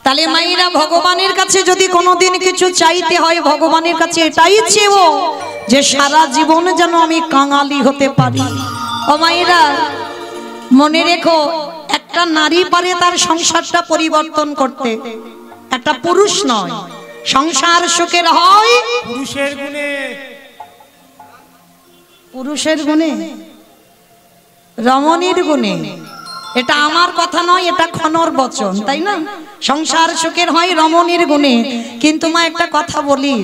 তাহলে মায়েরা ভগবানের কাছে যদি কোনোদিন কিছু চাইতে হয় ভগবানের কাছে এটাই চেয়েও যে সারা জীবন যেন আমি কাঙালি হতে পারি। ও মায়েরা মনে রেখো, একটা নারী পারে তার সংসারটা পরিবর্তন করতে, একটা পুরুষ নয়। সংসার সুখের হয় পুরুষের গুণে, পুরুষের গুণে, রমণীর গুণে। এটা আমার কথা নয়, এটা খনর বচন, তাই না? সংসার সুখের হয় রমণীর গুণে। কিন্তু মা একটা কথা বলি,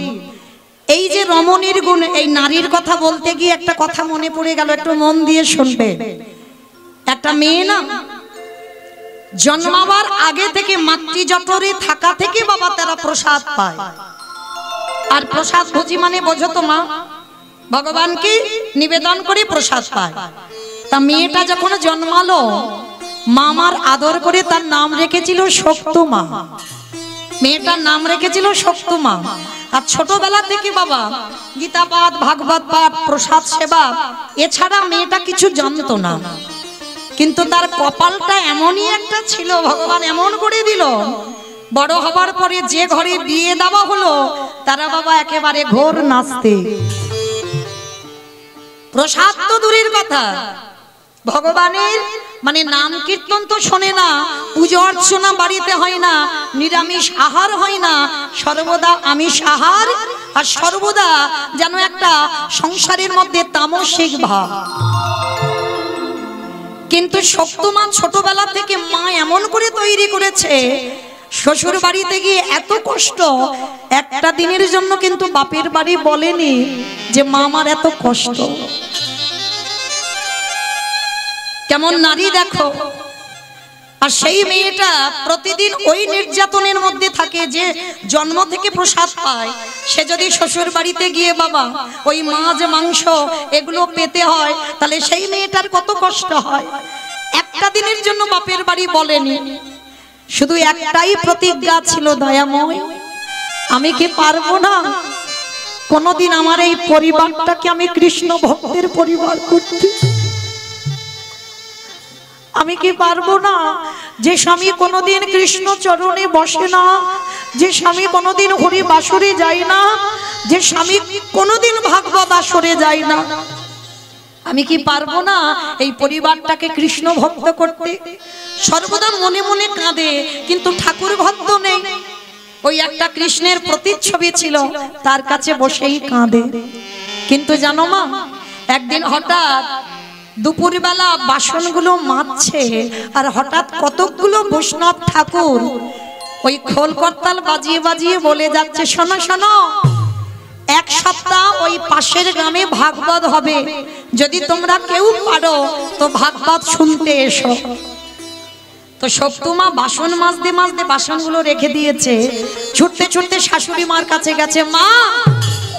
এই যে রমণীর গুণ, এই নারীর কথা বলতে গিয়ে একটা কথা মনে পড়ে গেল, একটু মন দিয়ে শুনবে। একটা মেয়ে না জন্মাবার আগে থেকে মাতৃজঠরে থাকা থেকে বাবা তারা প্রসাদ পায়। আর প্রসাদ ভোজি মানে বোঝো তো মা, ভগবানকে নিবেদন করে প্রসাদ পায়। তা মেয়েটা যখন জন্মালো মামার আদর করে তার নাম রেখেছিল শক্তমা। মেয়েটার নাম রেখেছিল শক্তমা। আর ছোটবেলা থেকে বাবা গীতা পাঠ, ভাগবত পাঠ, প্রসাদ সেবা এছাড়া মেয়েটা কিছু জানতো না। কিন্তু তার কপালটা এমনই একটা ছিল, ভগবান এমন করে দিল, বড় হবার পরে যে ঘরে বিয়ে দেওয়া হলো তারা বাবা একেবারে ঘোর নাচতে। প্রসাদ তো দূরের কথা, ভগবানের মানে নাম কীর্তন তো শোনে না, পুজো অর্চনা বাড়িতে হয় না, নিরামিষ আহার হয় না, সর্বদা আমিষ আহার। আর সর্বদা যেন একটা সংসারের মধ্যে তামসিক ভাব। কিন্তু শক্তমা ছোটবেলা থেকে মা এমন করে তৈরি করেছে, শ্বশুর বাড়িতে গিয়ে এত কষ্ট, একটা দিনের জন্য কিন্তু বাপের বাড়ি বলেনি যে মা আমার এত কষ্ট। কেমন নারী দেখো। আর সেই মেয়েটা প্রতিদিন ওই নির্যাতনের মধ্যে থাকে যে জন্ম থেকে প্রসাদ পায়। সে যদি শ্বশুর বাড়িতে গিয়ে বাবা ওই মাছ মাংস এগুলো পেতে হয় তাহলে সেই মেয়েটার কত কষ্ট হয়। একটা দিনের জন্য বাপের বাড়ি বলেনি, শুধু একটাই প্রতিজ্ঞা ছিল, দয়াময় আমি কি পারবো না কোনদিন আমার এই পরিবারটাকে আমি কৃষ্ণ ভক্তের পরিবার করতে? আমি কি পারবো না যে স্বামী কোনোদিন কৃষ্ণ চরণে বসে না, যে স্বামী কোনোদিন হরি বাসরে যায় না, যে স্বামী কোনোদিন ভাগবত আসরে যায় না, আমি কি পারবো না এই পরিবারটাকে কৃষ্ণ ভক্ত করতে? সর্বদা মনে মনে কাঁদে, কিন্তু ঠাকুর ভক্ত নেই। ওই একটা কৃষ্ণের প্রতিচ্ছবি ছিল, তার কাছে বসেই কাঁদে। কিন্তু জানো মা, একদিন হঠাৎ দুপুরবেলা বাসনগুলো মাজছে, আর হঠাৎ কতকগুলো বৈষ্ণব ঠাকুর ওই খোল করতাল বাজিয়ে বাজিয়ে বলে যাচ্ছে, শোনো শোনো, এক সপ্তাহ ওই পাশের গ্রামে ভাগবত হবে, যদি তোমরা কেউ পারো তো ভাগবত শুনতে এসো। তো শক্তমা বাসন মাজতে মাজতে বাসনগুলো রেখে দিয়েছে, ছুটতে ছুটতে শাশুড়ি মার কাছে গেছে, মা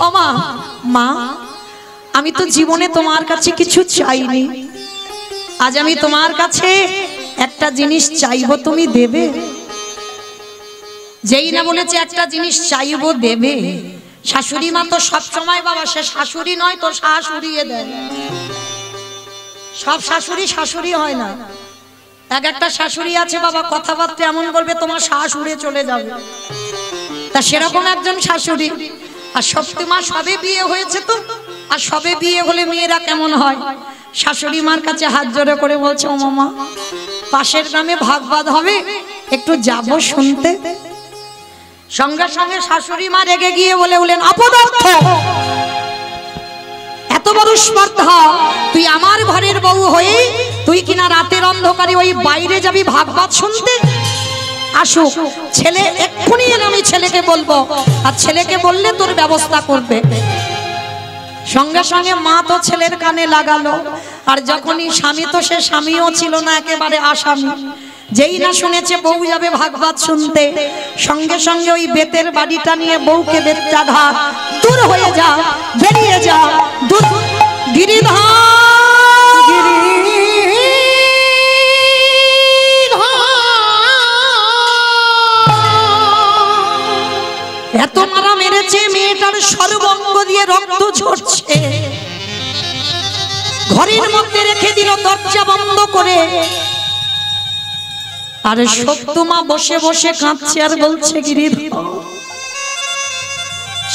ও মা, মা আমি তো জীবনে তোমার কাছে কিছু চাইনি, আজ আমি তোমার কাছে একটা জিনিস চাইবো, তুমি দেবে? যেই না বলেছে একটা জিনিস চাইবো দেবে, শাশুড়ি মা তো সবসময় বাবা সে শাশুড়ি নয় তো শ্বাস উড়িয়ে দেয়। সব শাশুড়ি শাশুড়ি হয় না, এক একটা শাশুড়ি আছে বাবা কথাবার্তা এমন বলবে তোমার শ্বাস উড়ে চলে যাবে। তা সেরকম একজন শাশুড়ি। আর শক্তিমা সবে বিয়ে হয়েছে তো, আর সবে বিয়ে হলে মেয়েরা কেমন হয়, শাশুড়ি মার কাছে হাত জোড়ে করে বলছে, ও মামা পাশের গ্রামে ভাগবত হবে, একটু যাব শুনতে। সঙ্গে সঙ্গে শাশুড়ি মা রেগে গিয়ে বলে উঠলেন, অপদার্থ, এত বড় স্পর্ধা, তুই আমার ঘরের বউ হয়ে তুই কিনা রাতের অন্ধকারে ওই বাইরে যাবি ভাগবত শুনতে? আসুক ছেলে, এক্ষুনি আমি ছেলেকে বলবো, আর ছেলেকে বললে তোর ব্যবস্থা করবে। সঙ্গে সঙ্গে মা তো ছেলের কানে লাগালো, আর যখনই স্বামী তো সে স্বামীও ছিল না, একেবারে আসামি। যেই না শুনেছে বউ যাবে ভাগবত শুনতে, সঙ্গে সঙ্গে ওই বেতের বাড়িটা নিয়ে বউকে বেত্রাঘাত, দূর হয়ে যা, বেরিয়ে যা, দূর গিরিধার এত মারা মেরেছে, মেয়েটার সর্বঙ্গ দিয়ে রক্ত ঝরছে। ঘরের মধ্যে রেখে দিল দরজা বন্ধ করে। আর সত্যমা বসে বসে কাঁদছে আর বলছে গিরিধর,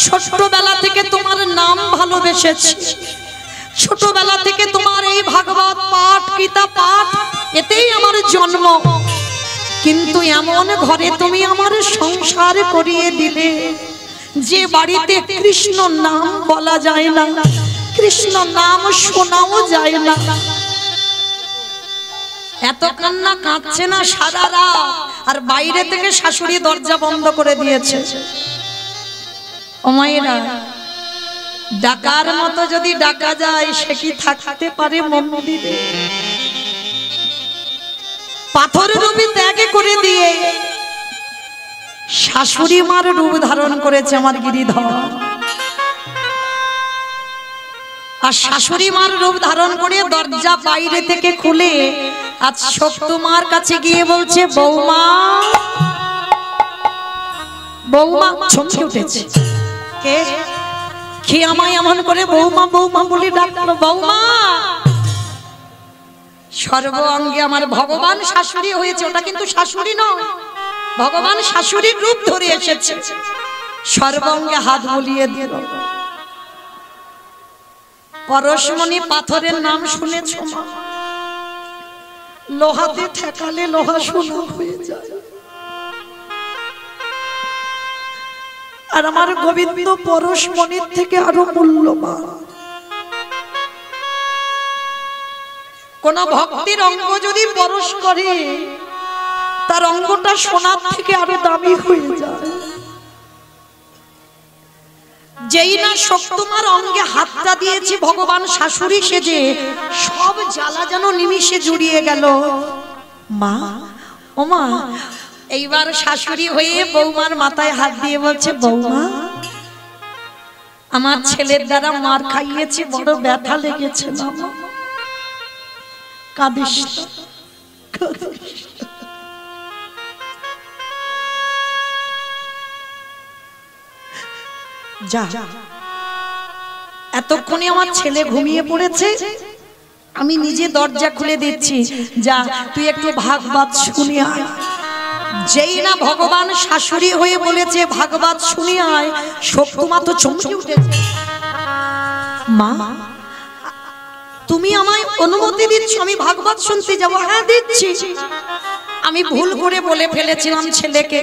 ছোটবেলা থেকে তোমার নাম ভালোবেসেছি, ছোটবেলা থেকে তোমার এই ভাগবত পাঠ গীতা পাঠ এতেই আমার জন্ম, কিন্তু এমন ঘরে তুমি আমার সংসার করিয়ে দিলে যে বাড়িতে কৃষ্ণ নাম বলা যায় না, কৃষ্ণ নাম শোনাও যায় না। এত কান্না কাঁদছে না সারা রাত, আর বাইরে থেকে শাশুড়ি দরজা বন্ধ করে দিয়েছে। ও মায়েরা, ডাকার মতো যদি ডাকা যায় সে কি থাকতে পারে মন্দিরে? পাথর রূপে ত্যাগ করে দিয়ে শাশুড়ি মার রূপ ধারণ করেছে আমার গিরিধর। আর শাশুড়ি মার রূপ ধারণ করে দরজা বাইরে থেকে খুলে আজ সত্যমার কাছে গিয়ে বলছে, বৌমা বৌমা। চমকে উঠেছে, কে কি আমায় এমন করে বৌমা বৌমা বলে ডাকলো? বৌমা। সর্ব অঙ্গে আমার ভগবান শাশুড়ি হয়েছে, ওটা কিন্তু শাশুড়ি নয়, ভগবান শাশুড়ির রূপ ধরে এসেছে। সর্বাঙ্গে হাত বুলিয়ে দিল। পরশমণি পাথরের নাম শুনেছ মা? লোহাতে ঠেকালে লোহা সোনা হয়ে যায়, আর আমার গোবিন্দ পরশমণির থেকে আরো মূল্যবান। কোন ভক্তির অঙ্গ যদি পরশ করে তার অঙ্গটা সোনার থেকে আরো দামি হয়ে যায়। যেই না সত্যমার অঙ্গে হাতটা দিয়েছি ভগবান শাশুড়ি সেজে, সব জ্বালা যেন নিমিষে জুড়িয়ে গেল। মা, ও মা। এইবার শাশুড়ি হয়ে বৌমার মাথায় হাত দিয়ে বলছে, বৌমা আমার ছেলের দ্বারা মার খাইয়েছি, বড় ব্যথা লেগেছে না, কাঁদিস যা। এতক্ষণে আমার ছেলে ঘুমিয়ে পড়েছে, আমি নিজে দরজা খুলে দিচ্ছি, যা তুই একটু ভাগবত শুনে আয়। যেই না ভগবান শাশুড়ি হয়ে বলেছে ভাগবত শুনে আয়, সত্যমা তো চমকে উঠেছে। মা, তুমি আমায় অনুমতি দিচ্ছ আমি ভাগবত শুনতে যাব? হ্যাঁ দিচ্ছি। আমি ভুল করে বলে ফেলেছিলাম ছেলেকে,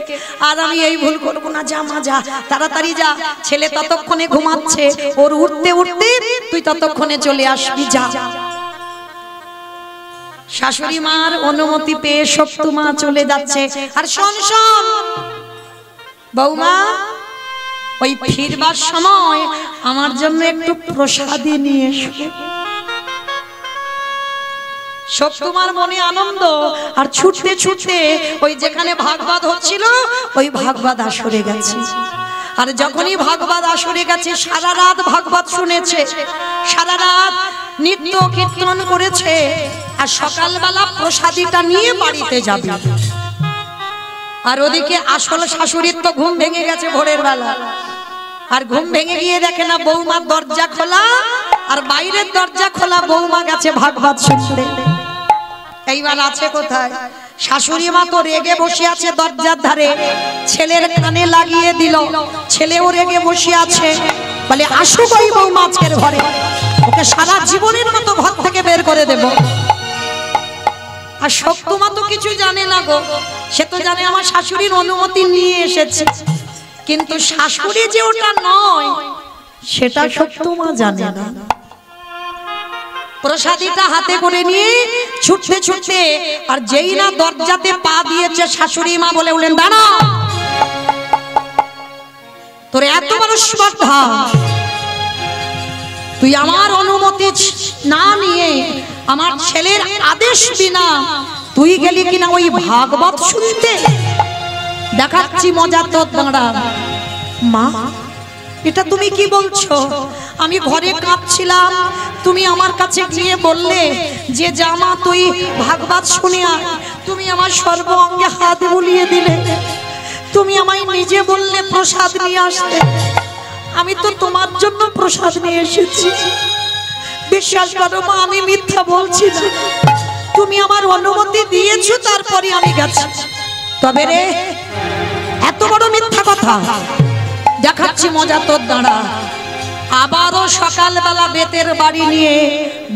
আর আমি এই ভুল করব না। যা মা যা, তাড়াতাড়ি যা, ছেলে ততক্ষণে ঘুমাচ্ছে, ওর উঠতে উঠতে তুই ততক্ষণে চলে আসবি, যা। শাশুড়ি মার অনুমতি পেয়ে সত্যমা চলে যাচ্ছে। আর শোন শোন বৌমা, ওই ফিরবার সময় আমার জন্য একটু প্রসাদী নিয়ে এসো। সত্যমার মনে আনন্দ, আর ছুটতে ছুটতে ওই যেখানে ভাগবত হচ্ছিল ওই ভাগবত আসরে গেছে। আর যখনই ভাগবত আসরে গেছে, সারা রাত ভাগবত শুনেছে, সারা রাত নিত্য কীর্তন করেছে, আর সকালবেলা প্রসাদীটা নিয়ে বাড়িতে যাবে। আর ওদিকে আসল শাশুড়ির তো ঘুম ভেঙে গেছে ভোরের বেলা, আর ঘুম ভেঙে গিয়ে দেখে না বৌমার দরজা খোলা, আর বাইরের দরজা খোলা, বৌমা গেছে ভাগবত শুনতে। এইবার আছে কোথায়? শাশুড়ি মা তো রেগে বসে আছে দরজার ধারে, ছেলের কানে লাগিয়ে দিল, ছেলেও রেগে বসে আছে, বলে আসুক ওই বৌমা আজকের ঘরে, ওকে সারা জীবনের মতো ঘর থেকে বের করে দেব। আর সত্যমা তো কিছু জানে না গো, সে তো জানে আমার শাশুড়ির অনুমতি নিয়ে এসেছে, কিন্তু শাশুড়ি যে ওটা নয় সেটা সত্যমা জানে না। প্রসাদীটা হাতে করে নিয়ে ছুটতে ছুটতে, আর যেই না দরজাতে পা দিয়েছে শাশুড়ি মা বলে উঠলেন, দাঁড়া, তোর এত বড় স্পর্ধা, তুই আমার অনুমতি না নিয়ে আমার ছেলের আদেশ বিনা তুই গেলি কিনা ওই ভাগবত শুনতে? দেখাচ্ছি মজা তোর, দাঁড়া। মা, এটা তুমি কি বলছো? আমি ঘরে কাঁদছিলাম, তুমি আমার কাছে গিয়ে বললে যে জামা তুই ভাগবত শুনে আয়, তুমি আমার সর্ব অঙ্গে হাত বুলিয়ে দিলে, তুমি আমায় নিজে বললে প্রসাদ নিয়ে আসতে, আমি তো তোমার জন্য প্রসাদ নিয়ে এসেছি। বিশ্বাস করো মা, আমি মিথ্যা বলছি না, তুমি আমার অনুমতি দিয়েছো তারপরে আমি গেছি। তবে রে এত বড় মিথ্যা কথা দেখাচ্ছি মজা তোর দাঁড়া। আবারও সকালবেলা বেতের বাড়ি নিয়ে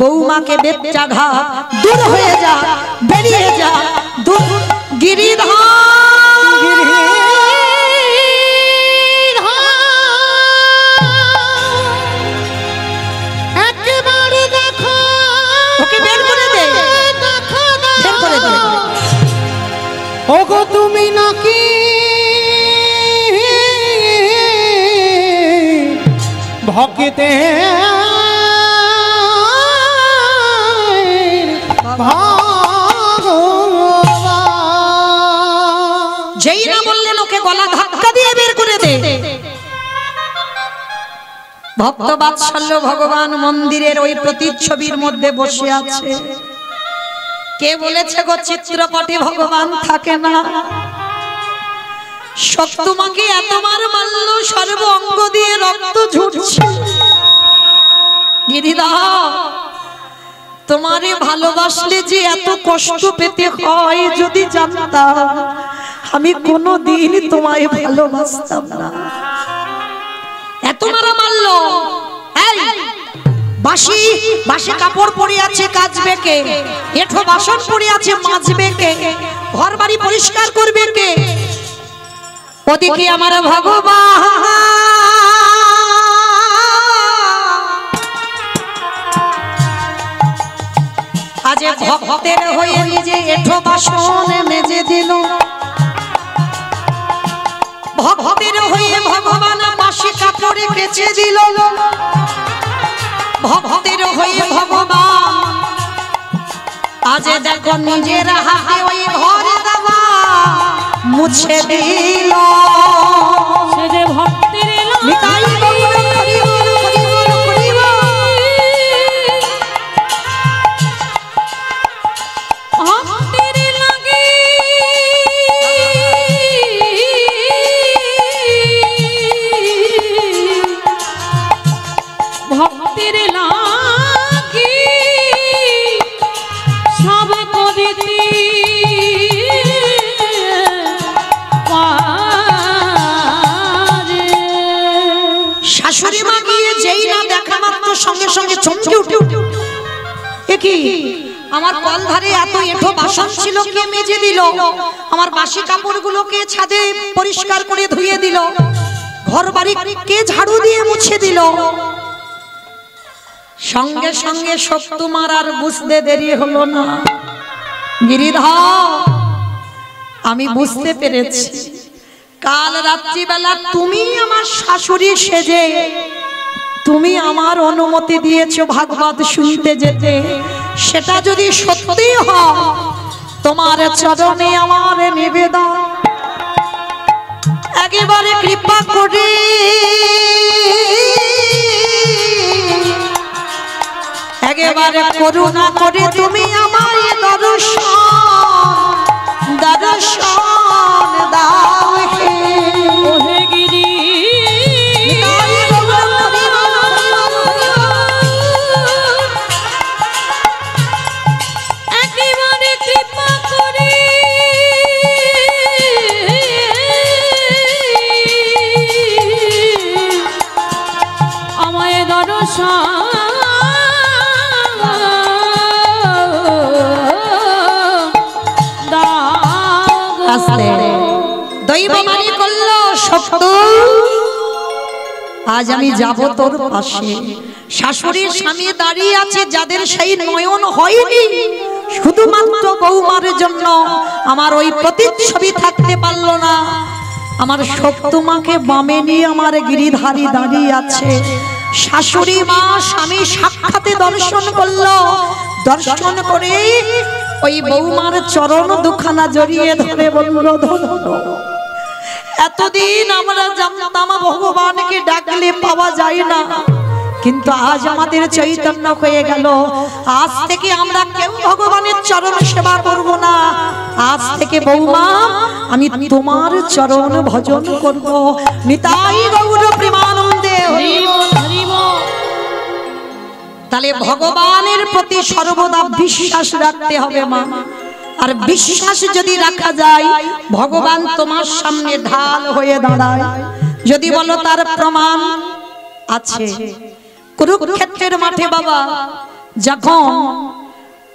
বৌমাকে বেচ্চা ঘাট দূর হয়ে যা, বেরিয়ে যা, দূর গিরিধর একেবারে দেখো, ওকে বের করে দে, বের করে দে। ওগো তুমি নাকি ভক্তে যেই না বললেন ওকে গলা ধাক্কা দিয়ে বের করে দে। ভক্ত বাৎসল্য ভগবান মন্দিরের ওই প্রতিচ্ছবির মধ্যে বসে আছে। কে বলেছে গো চিত্রপটে ভগবান থাকে না? সত্যমাকে এতবার মারল, সর্ব অঙ্গ দিয়ে রক্ত ঝরছে। গিরিধর তোমারে ভালোবাসলে যে এত কষ্ট পেতে হয় যদি জানতাম, আমি কোনোদিন তোমায় ভালোবাসতাম না। এত মারা মারলো। এই বাসি বাসি কাপড় পরে আছে কাচবে কে? এঠো বাসন পরে আছে মাজবে কে? ঘর বাড়ি পরিষ্কার করবে কে? ওদিকে আমার ভগবান আজ ভক্তের হয়ে নিজে এঠো বাসন মেজে দিল। ভক্তের হয়ে ভগবান বাসি কাপড়ে কেচে দিল। ভক্তের হয়ে ভগবান আজ দেখো নিজের হাতে ওই ঘরে দেওয়া মুছে দিল। সে যে ভক্তের নিতাই গৌর হরি বল, হরি বল, হরি বল। ভক্তের লাগে ভক্তের লাগে সব করিতে শাশুড়ি মা গিয়ে যেই না দেখা মাত্র সঙ্গে সঙ্গে চমকে উঠে কি আমার কল ধারে এত এঁঠো বাসন ছিল কে মেজে দিল? আমার বাসি কাপড়গুলোকে ছাদে পরিষ্কার করে ধুয়ে দিল? ঘর বাড়ি কে ঝাড়ু দিয়ে মুছে দিল? সঙ্গে সঙ্গে সব তোমার আর বুঝতে দেরি হলো না। গিরিধর আমি বুঝতে পেরেছি, কাল রাত্রিবেলা তুমি আমার শাশুড়ি সেজে তুমি আমার অনুমতি দিয়েছো ভাগবত শুনতে যেতে। সেটা যদি সত্যি হয় তোমার চরণে আমার নিবেদন, একেবারে কৃপা করে একেবারে করুণা করে তুমি আমার দর্শন দাও হে। ওহে গিরি একেবারে কৃপা করে আমায় দর্শন দৈব মানি করলো সত্য। আজ আমি যাব তোর পাশে। শাশুড়ির স্বামী দাঁড়িয়ে আছে, যাদের সেই নয়ন হয়নি, শুধুমাত্র বৌমার জন্য আমার ওই প্রতিচ্ছবি থাকতে পারলো না। আমার সত্যমাকে বামে নিয়ে আমার গিরিধারী দাঁড়িয়ে আছে। শাশুড়ি মা স্বামী সাক্ষাতে দর্শন করলো। দর্শন করে ওই বৌমার চরণ দুখানা জড়িয়ে ধরে বলল, এতদিন আমরা জানতাম ভগবানকে ডাকলে পাওয়া যায় না, কিন্তু আজ আমাদের চৈতন্য হয়ে গেল। আজ থেকে আমরা কেউ ভগবানের চরণ সেবা করব না। আজ থেকে বৌমা আমি তোমার চরণ ভজন করব। নিতাই গৌর প্রেমানন্দে হরি বল, হরি বল। তাহলে ভগবানের প্রতি সর্বদা বিশ্বাস রাখতে হবে মা। আর বিশ্বাস যদি রাখা যায়, ভগবান তোমার সামনে ঢাল হয়ে দাঁড়ায়। যদি বলো তার প্রমাণ আছে, কুরুক্ষেত্রের মাঠে বাবা যখন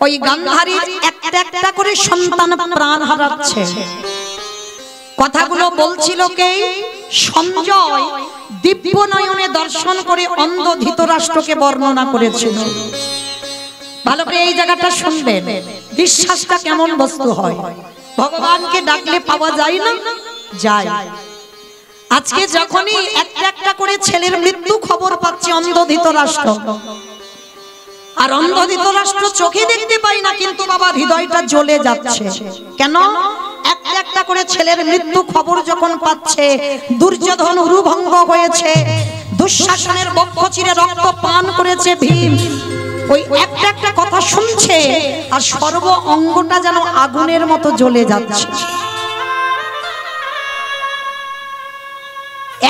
ওই গান্ধারীর একটা একটা করে সন্তান প্রাণ হারাচ্ছে, কথাগুলো বলছিল কে? সঞ্জয় দিব্য নয়নে দর্শন করে অন্ধ ধৃতরাষ্ট্রকে বর্ণনা করেছিল। ভালো করে এই জায়গাটা শুনবেন, বিশ্বাসটা কেমন বস্তু হয়। ভগবানকে ডাকলে পাওয়া যায় না? যায়। আজকে যখনই একটা একটা করে ছেলের মৃত্যু খবর পাচ্ছে অন্ধ ধৃতরাষ্ট্র, আর অন্ধ ধৃতরাষ্ট্র চোখে দেখতে পাই না, কিন্তু বাবা হৃদয়টা জ্বলে যাচ্ছে। কেন? একটা একটা করে ছেলের মৃত্যু খবর যখন পাচ্ছে, দুর্যোধন উরুভঙ্গ হয়েছে, দুঃশাসনের বক্ষ চিরে রক্ত পান করেছে ভীম, ওই একটা একটা কথা শুনছে আর সর্ব অঙ্গটা যেন আগুনের মতো জ্বলে যাচ্ছে।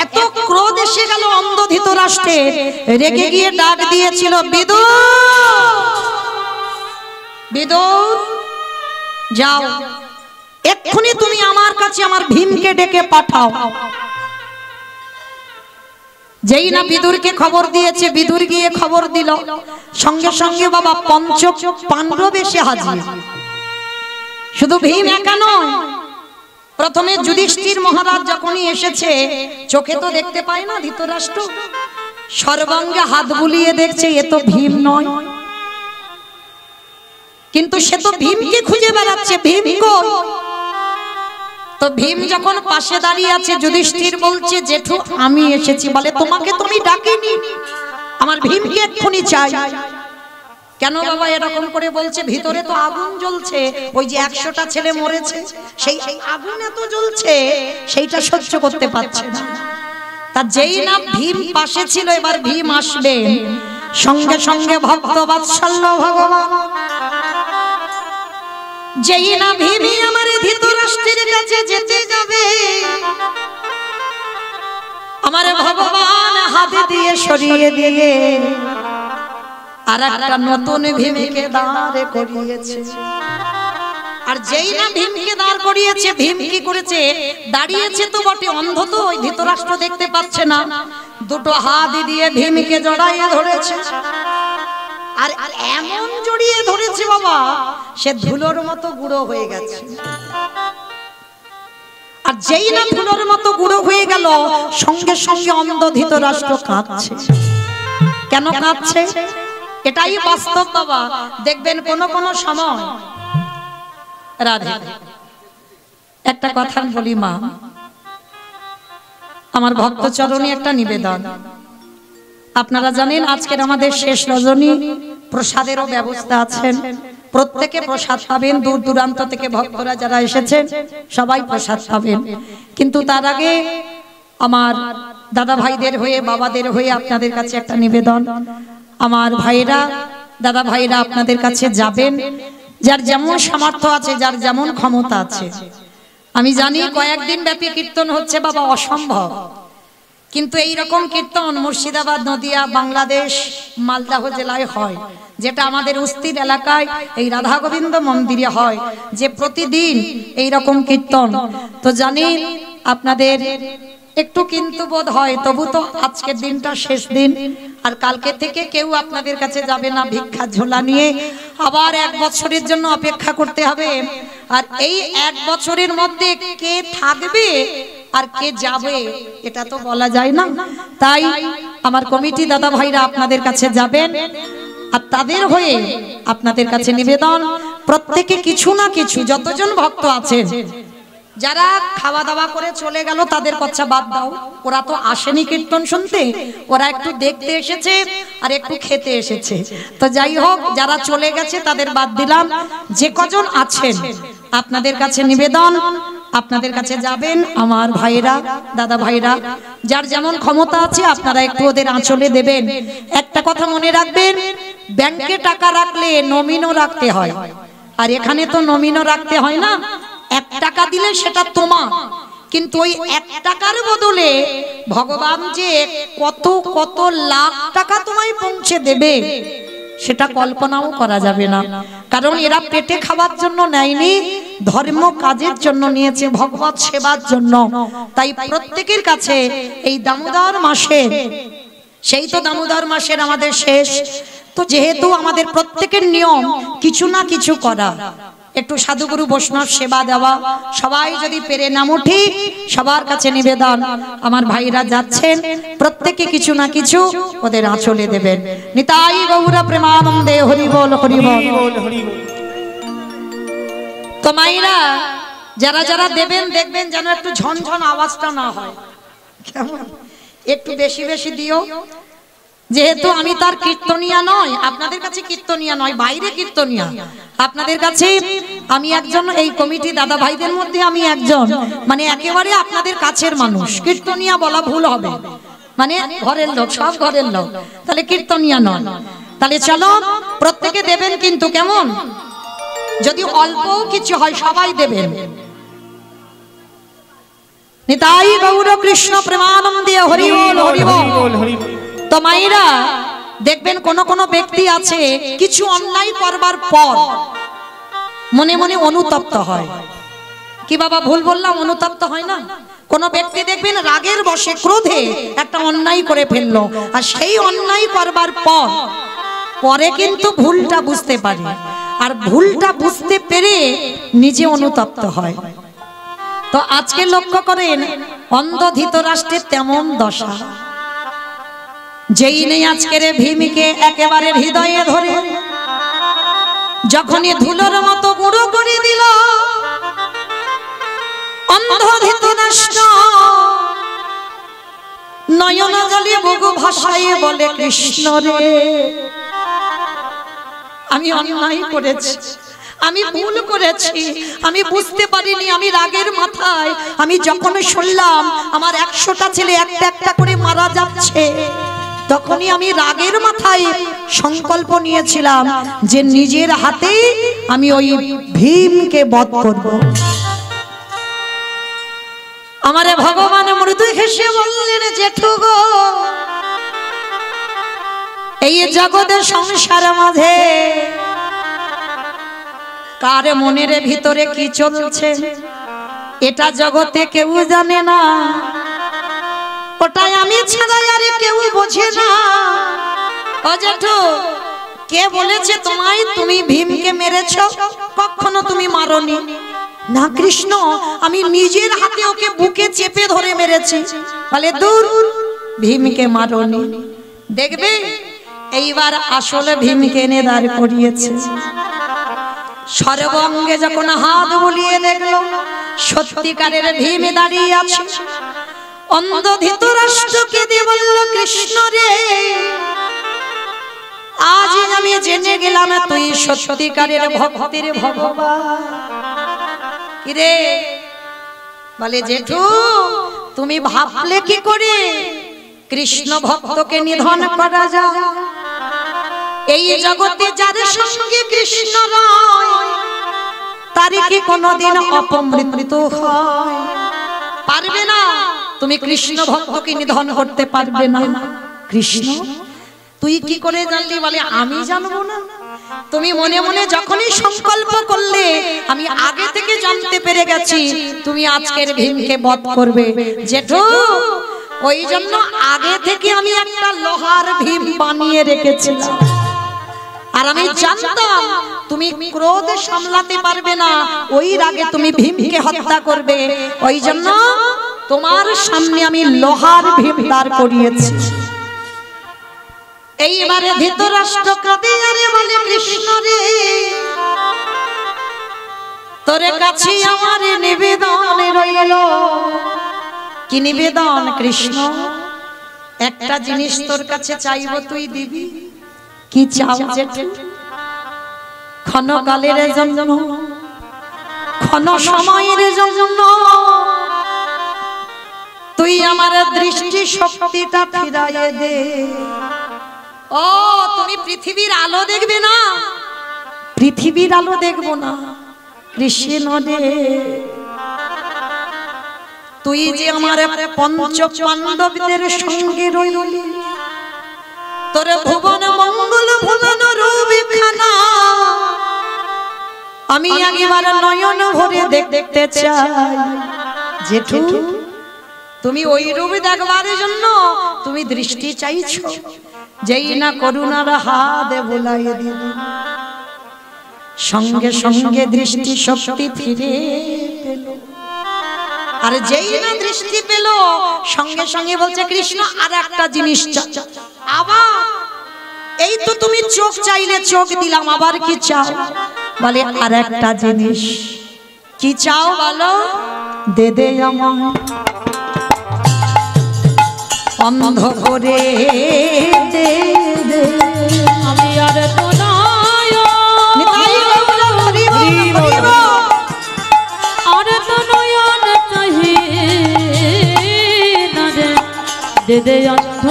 এত ক্রোধ এসে গেল অন্ধ ধৃতরাষ্ট্রের, রেগে গিয়ে ডাক দিয়েছিল, বিদুর, বিদুর যাও, এক্ষুনি তুমি আমার কাছে আমার ভীমকে ডেকে পাঠাও। যেই না বিদুরকে খবর দিয়েছে, বিদুর গিয়ে খবর দিল, সঙ্গে সঙ্গে বাবা পঞ্চ পাণ্ডব এসে হাজির। শুধু ভীম একা নয়, প্রথমে যুধিষ্ঠির মহারাজ যখনই এসেছে, চোখে তো দেখতে পায় না ধৃতরাষ্ট্র, সর্বাঙ্গে হাত বুলিয়ে দেখছে এ তো ভীম নয়, কিন্তু সে তো ভীমকে খুঁজে বেড়াচ্ছে, ভীম কই? তো ভীম যখন পাশে দাঁড়িয়ে আছে, যুধিষ্ঠির বলছে, জেঠু আমি এসেছি। বলে, তোমাকে তুমি ডাকিনি, আমার ভীমকে এক্ষুনি চাই। কেন বাবা এরকম করে বলছে? ভিতরে তো আগুন জ্বলছে, ওই যে 100টা ছেলে মরেছে, সেই আগুন এত জ্বলছে, সেইটা সহ্য করতে পারছে না। তা যেই না ভীম পাশে ছিল, এবার ভীম আসবে, সঙ্গে সঙ্গে ভক্ত বাৎসল্য ভগবান, যেই না ভীমই আমার ধৃতরাষ্ট্রের কাছে যেতে যাবে, আমার ভগবান হাত দিয়ে সরিয়ে দিয়ে আর একটা নতুন ভীমকে দাঁড় করিয়েছে। আর যেই না ভীমকে দাঁড় করিয়েছে, ভীম কি করেছে? দাঁড়িয়েছে তো বটে, অন্ধ তো, ওই ধৃতরাষ্ট্র দেখতে পাচ্ছে না, দুটো হাত দিয়ে ভীমকে জড়াইয়ে ধরেছে। আর এমন জড়িয়ে ধরেছে বাবা, সে ধুলোর মতো গুঁড়ো হয়ে গেছে। আর যেই না ধুলোর মতো গুঁড়ো হয়ে গেল, সঙ্গে সঙ্গে অন্ধ ধৃতরাষ্ট্র কাঁদছে। কেন কাঁদছে? এটাই বাস্তব বাবা। দেখবেন কোন কোন সময়, রাধে, একটা কথা বলি মা, আমার ভক্ত চরণে একটা নিবেদন। আপনারা জানেন আজকের আমাদের শেষ রজনী, প্রসাদেরও ব্যবস্থা আছেন, প্রত্যেকে প্রসাদ পাবেন, দূর দূরান্ত থেকে ভক্তরা যারা এসেছেন সবাই প্রসাদ পাবেন। কিন্তু তার আগে আমার দাদা ভাইদের হয়ে, বাবাদের হয়ে আপনাদের কাছে একটা নিবেদন। আমার ভাইরা, দাদা ভাইরা আপনাদের কাছে যাবেন, যার যেমন সামর্থ্য আছে, যার যেমন ক্ষমতা আছে। আমি জানি কয়েকদিন ব্যাপী কীর্তন হচ্ছে বাবা, অসম্ভব, কিন্তু এই রকম কীর্তন মুর্শিদাবাদ, নদিয়া, বাংলাদেশ, মালদহ জেলায় হয়, যেটা আমাদের উস্তির এলাকায় এই রাধা গোবিন্দ মন্দিরে হয়, যে প্রতিদিন এই রকম কীর্তন। তো জানি আপনাদের একটু কিন্তু বোধ হয়, তবু তো আজকের দিনটা শেষ দিন, আর কালকে থেকে কেউ আপনাদের কাছে যাবে না ভিক্ষা ঝোলা নিয়ে, আবার 1 বছরের জন্য অপেক্ষা করতে হবে। আর এই 1 বছরের মধ্যে কে থাকবে আর কে যাবে এটা তো বলা যায় না। তাই আমার কমিটি দাদা ভাইরা আপনাদের কাছে যাবেন, আর তাদের হয়ে আপনাদের কাছে নিবেদন, প্রত্যেকে কিছু না কিছু, যতজন ভক্ত আছেন, যারা খাওয়া দাওয়া করে চলে গেল তাদের কথা বাদ দাও, ওরা তো আসেনি কীর্তন শুনতে, ওরা একটু দেখতে এসেছে আর একটু খেতে এসেছে। তো যাই হোক, যারা চলে গেছে তাদের বাদ দিলাম, যে কজন আছেন আপনাদের কাছে নিবেদন, আপনাদের কাছে যাবেন আমার ভাইরা, দাদা ভাইরা, যার যেমন ক্ষমতা আছে আপনারা একটু ওদের আঁচলে দেবেন। একটা কথা মনে রাখবেন, ব্যাংকে টাকা রাখলে নমিনও রাখতে হয়, আর এখানে তো নমিনও রাখতে হয় না। 1 টাকা দিলে সেটা তোমার, কিন্তু ওই 1 টাকার বদলে ভগবান যে কত কত লাখ টাকা তোমায় পৌঁছে দেবে সেটা কল্পনাও করা যাবে না। কারণ এরা পেটে খাওয়ার জন্য নেয়নি, ধর্ম কাজের জন্য নিয়েছে, ভগবত সেবার জন্য। তাই প্রত্যেকের কাছে এই দামোদর মাসে, সেই তো দামোদর মাসের আমাদের শেষ, তো যেহেতু আমাদের প্রত্যেকের নিয়ম কিছু না কিছু করা, একটু সাধুগুরু বৈষ্ণব সেবা দেওয়া, সবাই যদি পেরে নাম উঠি, সবার কাছে নিবেদন, আমার ভাইরা যাচ্ছেন, প্রত্যেকে কিছু না কিছু ওদের আঁচলে দেবেন। নিতাই গৌর প্রেমানন্দে, হরি বল হরি বল। তো মাইরা যারা যারা দেবেন, দেখবেন যেন একটু ঝনঝন আওয়াজটা না হয়, কেমন? একটু বেশি বেশি দিও, যেহেতু আমি তার কীর্তনিয়া নয়, আপনাদের কাছে কীর্তনিয়া নয়, বাইরে কীর্তনিয়া, আপনাদের কাছে আমি একজন, এই কমিটি দাদা ভাইদের মধ্যে আমি একজন, মানে একেবারে আপনাদের কাছের মানুষ। কীর্তনিয়া বলা ভুল হবে, মানে ঘরের লোক, সব ঘরের লোক, তাহলে কীর্তনিয়া নয়। তাহলে চলো প্রত্যেকে দেবেন, কিন্তু কেমন, যদি অল্প কিছু হয় সবাই দেবেন। নিতাই গৌর কৃষ্ণ প্রেমানন্দে, হরি বল হরি বল। তো মায়েরা দেখবেন কোন কোন ব্যক্তি আছে কিছু অন্যায় করবার পর মনে মনে অনুতপ্ত হয়। কি বাবা ভুল বললাম? অনুতপ্ত হয় না? কোন ব্যক্তি দেখবেন রাগের বশে, ক্রোধে একটা অন্যায় করে ফেললো, আর সেই অন্যায় করবার পর পরে কিন্তু ভুলটা বুঝতে পারে, আর ভুলটা বুঝতে পেরে নিজে অনুতপ্ত হয়। তো আজকে লক্ষ্য করেন, অন্ধ ধৃতরাষ্ট্রের তেমন দশা। যেই নেই আজকের ভীমকে একেবারে হৃদয়ে ধরে যখনই ধুলোর মতো গুঁড়ো করে দিল, অন্ধ ধৃতরাষ্ট্র নয়ন জলে বুকু ভাসায় বলে, কৃষ্ণ রে, আমি অন্যায় করেছি, আমি ভুল করেছি, আমি বুঝতে পারিনি, আমি রাগের মাথায়, আমি যখন শুনলাম আমার 100টা ছেলে একটা একটা করে মারা যাচ্ছে, তখনই আমি রাগের মাথায় সংকল্প নিয়েছিলাম যে নিজের হাতে আমি ওই ভীমকে বধ করব। আমারে ভগবান মৃদু হেসে বললেন, জেঠু গো, এই জগতের সংসার মাঝে কার মনের ভিতরে কি চলছে এটা জগতে কেউ জানে না, ওটাই আমি ছাড়া আর কেউ বোঝে না। ও জেঠু, কে বলেছে তোমায় তুমি ভীমকে মেরেছো? কখনো তুমি মারোনি। না কৃষ্ণ, আমি নিজের হাতে ওকে বুকে চেপে ধরে মেরেছি। বলে দূর, ভীমকে মারোনি। দেখবে এইবার আসলে ভীমকে এনে দাঁড় করিয়েছে। সর্বঙ্গে যখন হাত বুলিয়ে দেখলো সত্যিকারের ভীম দাঁড়িয়ে আছে, অন্ধ ধৃতরাষ্ট্রকে দিয়ে বলল, কৃষ্ণ রে, আজ আমি জেনে গেলাম তুই সত্যিকারের ভক্তের ভগবান। কিরে? বলে, জেঠু, তুমি ভাবলে কি করে কৃষ্ণ ভক্তকে নিধন করা যায়? এই জগতে যার সঙ্গে কৃষ্ণ রয় তার কি কোনোদিন অপমৃত্যু হয়? পারবে না, তুমি কৃষ্ণ ভক্তকে নিধন করতে পারবে না। কৃষ্ণ, তুই কি করে জানলি? বলে, আমি জানবো না? তুমি মনে মনে যখনই সংকল্প করলে আমি আগে থেকে জানতে পেরে গেছি তুমি আজকের ভীমকে বধ করবে। জেঠু, ওই জন্য আগে থেকে আমি একটা লোহার ভীম বানিয়ে রেখেছিলাম, আর আমি জানতাম তুমি ক্রোধ সামলাতে পারবে না, ওই রাগে তুমি ভীমকে হত্যা করবে। ওই জন্য তোমার সামনে আমি লোহার ভীম দাঁড় করিয়েছি। এইবারে ধৃতরাষ্ট্র কাঁদে আর বলে, কৃষ্ণ রে, তোর কাছে আমার নিবেদন রইল। কি নিবেদন? কৃষ্ণ, একটা জিনিস তোর কাছে চাইবো, তুই দিবি। কি চাও? জেঠু, ক্ষণকালের জন্য, ক্ষণ সময়ের জন্য তুই আমার দৃষ্টি শক্তিটা ফিরাইয়ে দে। ও, তুমি পৃথিবীর আলো দেখবে না? পৃথিবীর আলো দেখবো না। কৃষ্ণ রে, তুই যে আমার পঞ্চ পাণ্ডবদের সঙ্গে রইলি, তোর ভুবন মঙ্গল ভুবন রূপ আমি একবার নয়ন ভরে দেখতে চাই। জেঠু তুমি ওই রূপ দেখবার জন্য তুমি দৃষ্টি চাইছো, যেই না করুণার হাত বোলাই দিল, সঙ্গে সঙ্গে দৃষ্টি শক্তি ফিরে পেল। আর যেই না দৃষ্টি পেল সঙ্গে সঙ্গে বলছে কৃষ্ণ আর একটা জিনিস আবার, এই তো তুমি চোখ চাইলে চোখ দিলাম, আবার কি চাও? বলে আর একটা জিনিস। কি চাও বলো? দে দে আমায় অন্ধ করে দে দে। আমি আর তো নিতাই গৌর হরি বল, হরি বল। আর তো নয়ন চাহি না রে, দে দে অন্ধ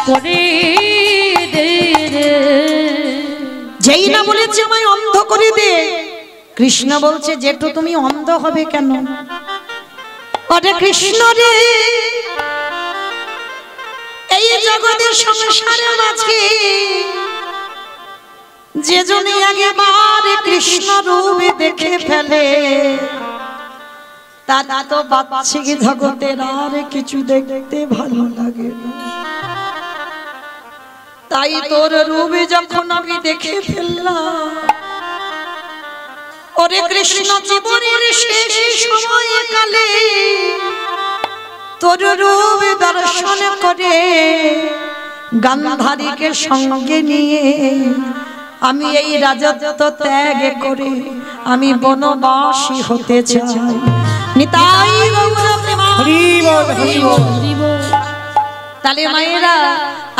করে দে রে। যেই না বলেছে আমায় অন্ধ করে দে, কৃষ্ণ বলছে জেঠু তুমি অন্ধ হবে কেন? ওরে কৃষ্ণ রে, এই জগতের সংসারের মাঝে যে জনে একবার কৃষ্ণ রূপে দেখে ফেলে তা তো বাচ্চিক জগতের আর কিছু দেখতে ভালো লাগে না। তাই তোর রূপে যখন আমি দেখে ফেললাম, ওরে কৃষ্ণ জীবনের শেষ সময়ে কালে তোর রূপ দর্শন করে গান্ধারীকে সঙ্গে নিয়ে আমি এই রাজত্ব ত্যাগ করে আমি বনবাসী হতে চাই। নিতাই গৌর হরি বল, হরি বল। তাহলে মায়েরা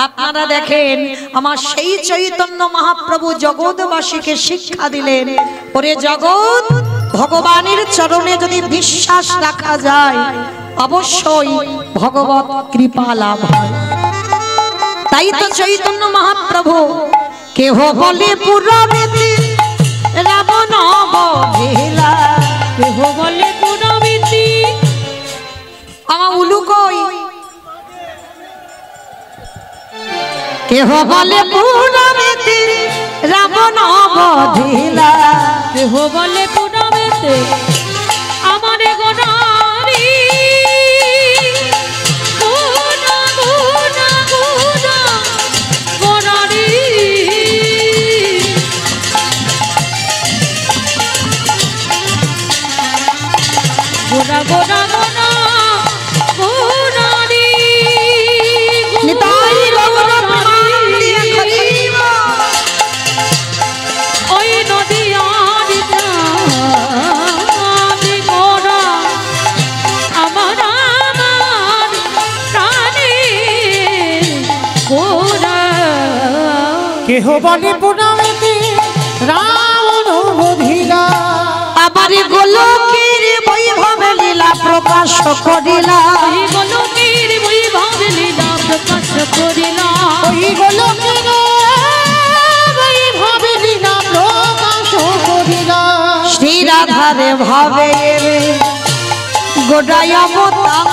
আপনারা দেখেন আমার সেই চৈতন্য মহাপ্রভু জগৎবাসীকে শিক্ষা দিলেন, ওরে জগৎ ভগবানের চরণে যদি বিশ্বাস রাখা যায় অবশ্যই ভগবত কৃপা লাভ হয়। তাই তো চৈতন্য মহাপ্রভু কেহ বলে পুরাণেতে রাবণ বধিলা, কেহ বলে পুরমিতি আমার উলু কই, কেহ বলে পুরাণেতে রাবণ বধিলা, কেহ বলে পুরমিতে আমারে গোনারি গোনা গোনা গোনা গোনারি। গোনা গোনা গোনা গোনারি। নিতাই গৌর প্রেমানন্দে হরি বল। ওই নদিয়ার প্রাণে গোরা আমার আমার প্রাণে গোরা। কেহ বলে পুরাণেতে রাবণ বধিলা, আবার গোলকের বৈভব লীলা প্রকাশ করিলা, ওই গোলকের বৈভব লীলা প্রকাশ করিলা, ওই গোলকের বৈভব লীলা প্রকাশ করিলা। শ্রী রাধারে ভাবে গোড়ায় অবতার,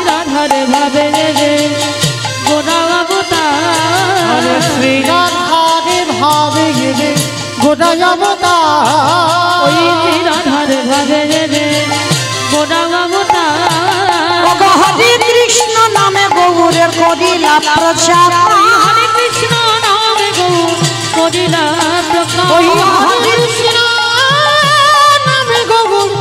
রাধারে ভাবে রে গোরা অবতার। শ্রীরাধারে ভাবে গেলে গোটায় অবতার, ওই রাধারে ভাবে রে গোরা অবতার। ওগো হরে কৃষ্ণ নামে গৌরে করিলা প্রচার, হরে কৃষ্ণ নামে গৌর করিলা প্রকাশ। ওই হরে কৃষ্ণ নামে গৌর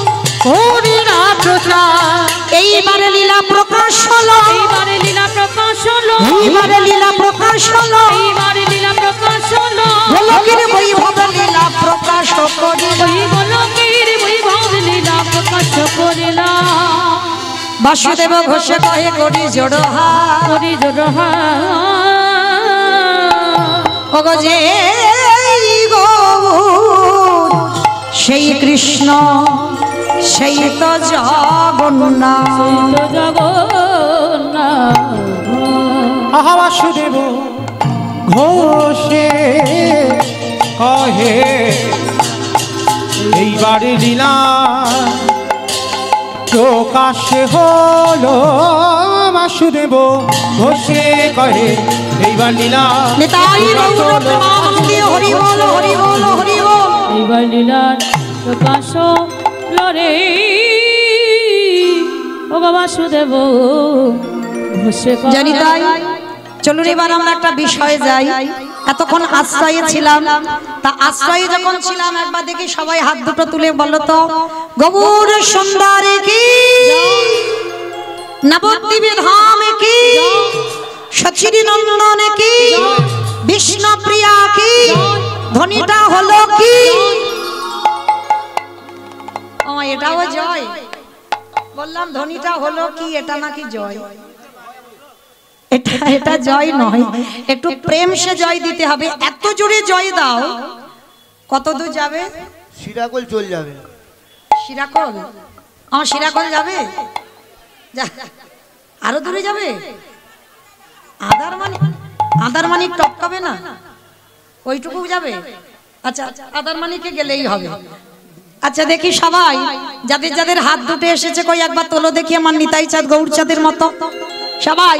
করিলা প্রচার। এইবারে লীলা প্রকাশ হলো, এইবারে লীলা প্রকাশ হলো, এইবারে লীলা প্রকাশ হলো, এইবারে লীলা প্রকাশ হলো। গোলকের বৈভব লীলা প্রকাশ করিলা, ওই গোলকের বৈভব লীলা প্রকাশ করিলা। বাসুদেব ঘোষ কহে করি জোড়হা, করি জোড়হা ওগো যে গৌর সেই কৃষ্ণ সেই তো জগন্নাথ। তো জগন্নাথ। আহা বাসুদেব ঘোষে কহে এইবারে লীলা প্রকাশ হলো। বাসুদেব ঘোষে কহে এইবার লীলা নিতাই গৌর প্রেমানন্দে হরি বল, হরি বল, হরি বল। এইবার লীলার প্রকাশ লরে ও গো বাসুদেব ঘোষে জানি তাই। চলুন এবার আমরা একটা বিষয়ে যাই। এতক্ষণ আশ্রয়ে ছিলাম, তা আশ্রয়ে যখন ছিলাম একবার দেখি সবাই হাত দুটো তুলে বলো তো, গৌর সুন্দরী কি, নবদ্বীপে ধাম কি, সচির নন্দন কি, বিষ্ণু প্রিয়া কি, ধ্বনিটা হলো কি? ও এটাও জয়, বললাম ধ্বনিটা হলো কি, এটা নাকি জয়। এটা জয় নয়, একটু প্রেম সে জয় দিতে হবে। এত জোরে জয় দাও, কত দূর যাবে? শিরাকল চল যাবে। শিরাকল? আমার শিরাকল যাবে, আরো দূরে যাবে। আদারমানিক টপকাবে না, ওইটুকু যাবে। আচ্ছা আদারমানিকে গেলেই হবে। আচ্ছা দেখি সবাই যাদের যাদের হাত দুটো এসেছে কই একবার তোলো দেখি, আমার নিতাই চাঁদ গৌর চাঁদের মতো। সবাই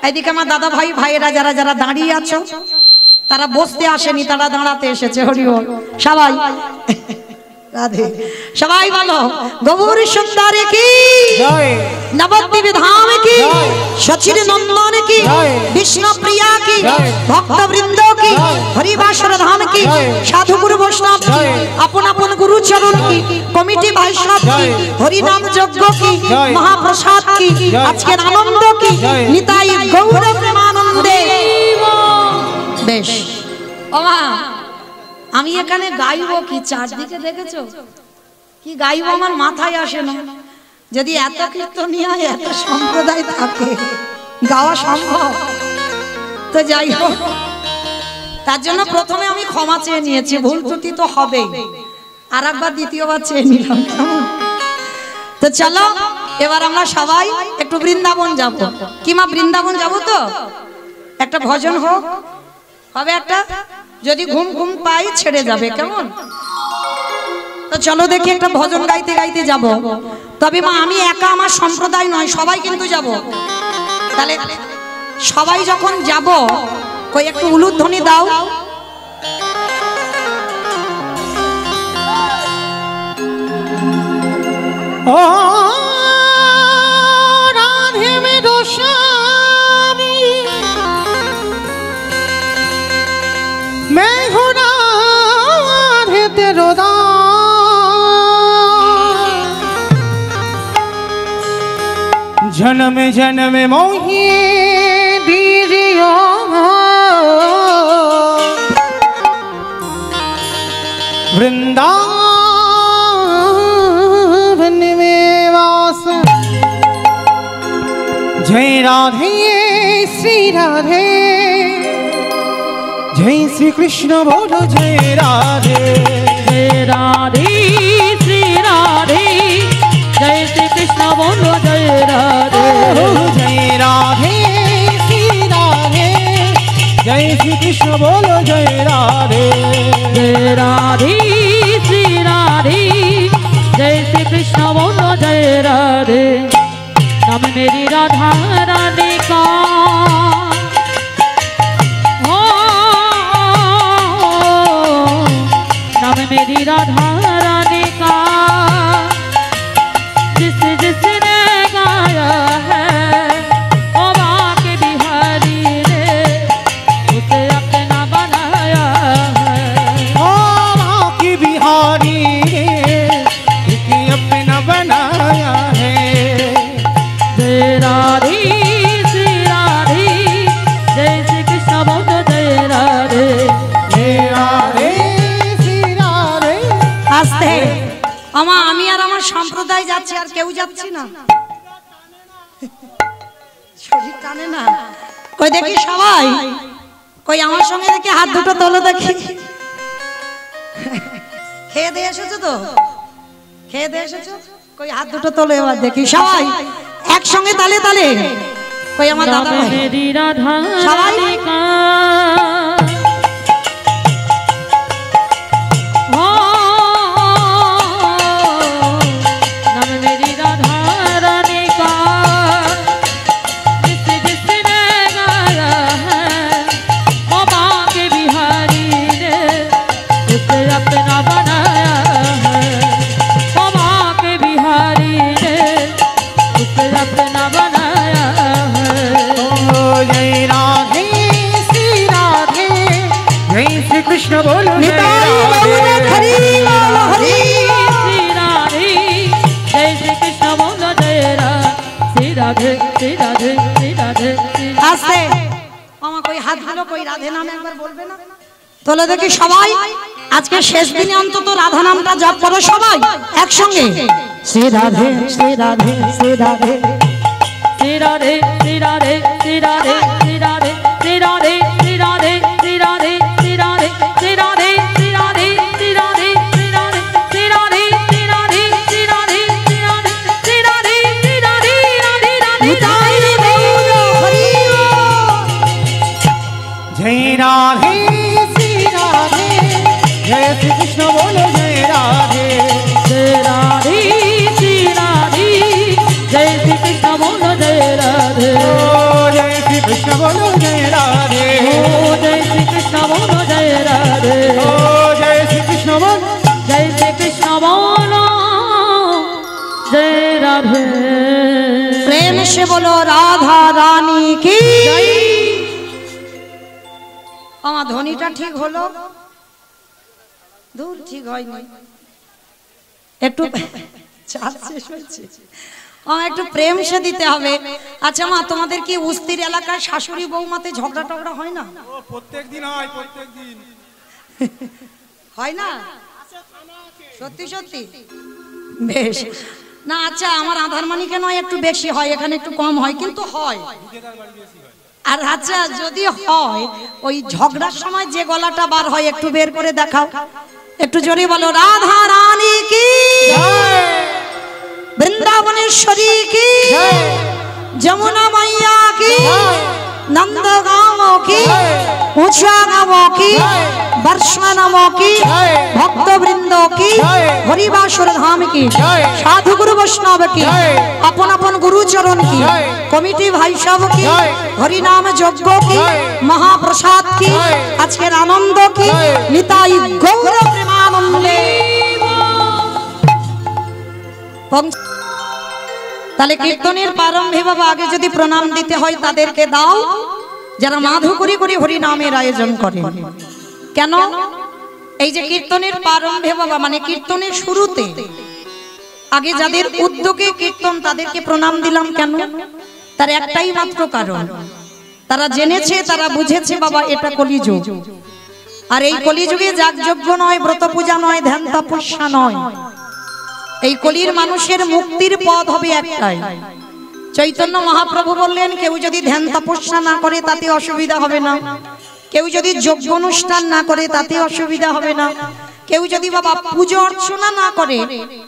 এইদিকে আমার দাদা ভাই ভাইয়েরা যারা যারা দাঁড়িয়ে আছো, তারা বসতে আসেনি, তারা দাঁড়াতে এসেছে। হরি বল সবাই, রাধে। সবাই বলো গৌর সুন্দরী কি, নবদ্বীপে ধাম কি, সচির নন্দন কি, বিষ্ণু প্রিয়া কি, ভক্তবৃন্দ কি, হরিবাসর ধাম কি, সাধু গুরু বৈষ্ণব কি, আপন আপন গুরু চরণ কি, কমিটি বৈষ্ণব কি, হরিনাম যজ্ঞ কি, মহাপ্রসাদ কি, আজকের আনন্দ কি, নিতাই গৌর প্রেমানন্দে। বেশ ওমা, আমি এখানে গাইবো কি? চারদিকে দেখেছো কি গাইবো, আমার মাথায় আসে না। যদি এত কীর্তনিয়া এত সম্প্রদায় থাকে, গাওয়া সম্ভব? তো যাই হোক, তার জন্য প্রথমে আমি ক্ষমা চেয়ে নিয়েছি, ভুল ত্রুটি তো হবেই, আর একবার দ্বিতীয়বার চেয়ে নিলাম। তো চলো এবার আমরা সবাই একটু বৃন্দাবন যাব। কি মা, বৃন্দাবন যাব তো? একটা ভজন হোক, হবে একটা, যদি ঘুম ঘুম পাই ছেড়ে যাবে, কেমন? তো চলো দেখি একটা ভজন গাইতে গাইতে যাব। তবে মা আমি একা, আমার সম্প্রদায় নয়, সবাই কিন্তু যাব। তাহলে সবাই যখন যাব, কই একটু উলুধ্বনি দাও। ও রাধে মে দোষামি मैं हूँ राधे तेरो दास, जन्म जन्म मोही दीजियो वृंदावन में वास। जय राधे श्री राधे, जय श्री कृष्ण बोलो जय राधे। जय राधे श्री राधे, जय श्री कृष्ण बोलो जय राधे। जय राधे श्री राधे, जय श्री कृष्ण बोलो जय राधे। जय राधे श्री राधे, जय श्री कृष्ण बोलो जय राधे। नाम मेरी राधा रानी का, नाम मेरी राधा रानी का, जिसने गाया है ओ बाके बिहारी ने उसे अपना बनाया है। ओ बाकी बिहारी रे, इसे अपना बनाया है। जय राधे श्री राधे, जय श्री कृष्ण बोलो जय राधे। जय राधे আস্তে আমা, আমি আর আমার সম্প্রদায় যাচ্ছি, আর কেউ যাচ্ছি না। শরীর টানে না, কই দেখি সবাই, কই আমার সঙ্গে দেখি হাত দুটো তোলো দেখি। খেয়ে দিয়ে এসেছো তো? খেয়ে দিয়ে এসেছো? কই হাত দুটো তোলো এবার দেখি সবাই একসঙ্গে, তালে তালে। কই আমার দাদা ভাই, मेरी राधा সবাই रानी का, नाम मेरी राधा रानी का, जिसने गाया है ओ बाके बिहारी ने उसे अपना बनाया। कृष्ण बनाया है। ओ जय राधे श्री राधे, जय श्री कृष्ण बोलो जय राधे। हरि बोल हरि श्री राधे जय श्री कृष्ण बोलो जय राधे। राधे श्री राधे श्री राधे श्री आस्ते मामा कोई हाथ ধুলো कोई রাধে নাম একবার বলবে না তোলে দেখি সবাই আজকে শেষ দিনে অন্তত রাধা নামটা জপ করো সবাই একসঙ্গে শ্রী রাধে শ্রী রাধে শ্রী রাধে श्री राधे श्री राधे श्री राधे श्री राधे श्री राधे श्री राधे श्री राधे श्री राधे श्री राधे श्री राधे श्री राधे श्री राधे श्री राधे श्री राधे श्री राधे श्री राधे श्री राधे श्री राधे राधे राधे নিতাই গৌর হরি जय राधे श्री राधे, जय श्री कृष्ण बोलो जय राधे। श्री राधे श्री राधे जय श्री कृष्ण बोलो जय राधे। ओ जय श्री कृष्ण बोलो जय राधे। ओ जय श्री कृष्ण बोलो जय राधे। ओ जय श्री कृष्ण बोलो जय श्री कृष्ण बोलो जय राधे। प्रेम से बोलो राधा रानी की আমার ধ্বনিটা ঠিক হলো দূর ঠিক হয়নি একটু চাল শেষ হয়েছে আমার একটু প্রেম সে দিতে হবে আচ্ছা মা তোমাদের কি উস্তির এলাকায় শাশুড়ি বৌমাতে ঝগড়া টগড়া হয় না প্রত্যেকদিন হয়, প্রত্যেকদিন হয় না সত্যি সত্যি বেশ না আচ্ছা আমার আধারমানিকে নয় একটু বেশি হয় এখানে একটু কম হয় কিন্তু হয় আর আচ্ছা যদি হয় ওই ঝগড়ার সময় যে গলাটা বার হয় একটু বের করে দেখাও একটু জোরে বলো রাধা রানী কি বৃন্দাবনেশ্বরী কি যমুনা মাইয়া কি नंदगांव की ऊंचा गांवों की वर्षानामों की भक्त वृंदों की हरिवासुर धाम की साधु गुरु वैष्णव की अपन अपन गुरु चरण की कमिटी भाई सब की हरि नाम यज्ञ की महाप्रसाद की आज के आनंद की निताई गौर प्रेमानंदे তাহলে কীর্তনের প্রারম্ভে বাবা আগে যদি প্রণাম দিতে হয় তাদেরকে দাও যারা মাধু করে করে হরি নামের আয়োজন করে কেন এই যে কীর্তনের প্রারম্ভে বাবা মানে কীর্তনের শুরুতে আগে যাদের উদ্যোগে কীর্তন তাদেরকে প্রণাম দিলাম কেন তার একটাই মাত্র কারণ তারা জেনেছে তারা বুঝেছে বাবা এটা কলিযুগ আর এই কলিযুগে যাগযজ্ঞ নয় ব্রত পূজা নয় ধ্যান তপস্যা নয় এই কলির মানুষের মুক্তির পথ হবে একটাই চৈতন্য মহাপ্রভু বললেন কেউ যদি ধ্যান তপস্যা না করে তাতে অসুবিধা হবে না কেউ যদি যজ্ঞ অনুষ্ঠান না করে তাতে অসুবিধা হবে না কেউ যদি বাবা পূজা অর্চনা না করে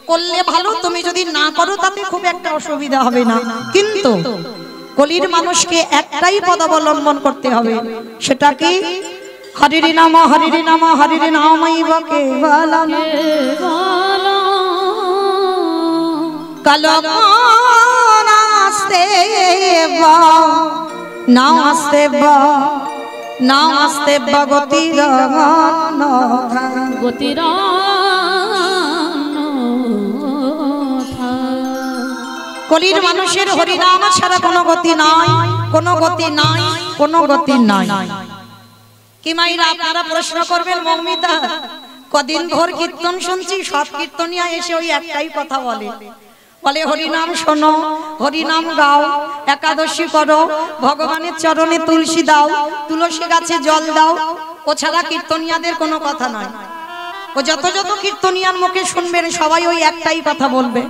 করলে ভালো তুমি যদি না করো তাতে খুব একটা অসুবিধা হবে না কিন্তু কলির মানুষকে একটাই পথ অবলম্বন করতে হবে সেটা কি হরির নাম হরির নাম হরির নামৈব কেবলম কালো নাস্তে বা নাস্তে বা নাস্তে বা গতির গতির কলির মানুষের হরিনাম ছাড়া কোনো গতি নাই কোনো গতি নাই কোনো গতি নাই কি মাইরা আপনারা প্রশ্ন করবেন মৌমিতা কদিন ভোর কীর্তন শুনছি সব কীর্তনিয়া এসে ওই একটাই কথা বলে বলে হরিনাম শোনো হরিনাম গাও একাদশী করো ভগবানের চরণে তুলসী দাও তুলসী গাছে জল দাও ও ছাড়া কীর্তনিয়াদের কোনো কথা নাই ও যত যত কীর্তনিয়ার মুখে শুনবেন সবাই ওই একটাই কথা বলবে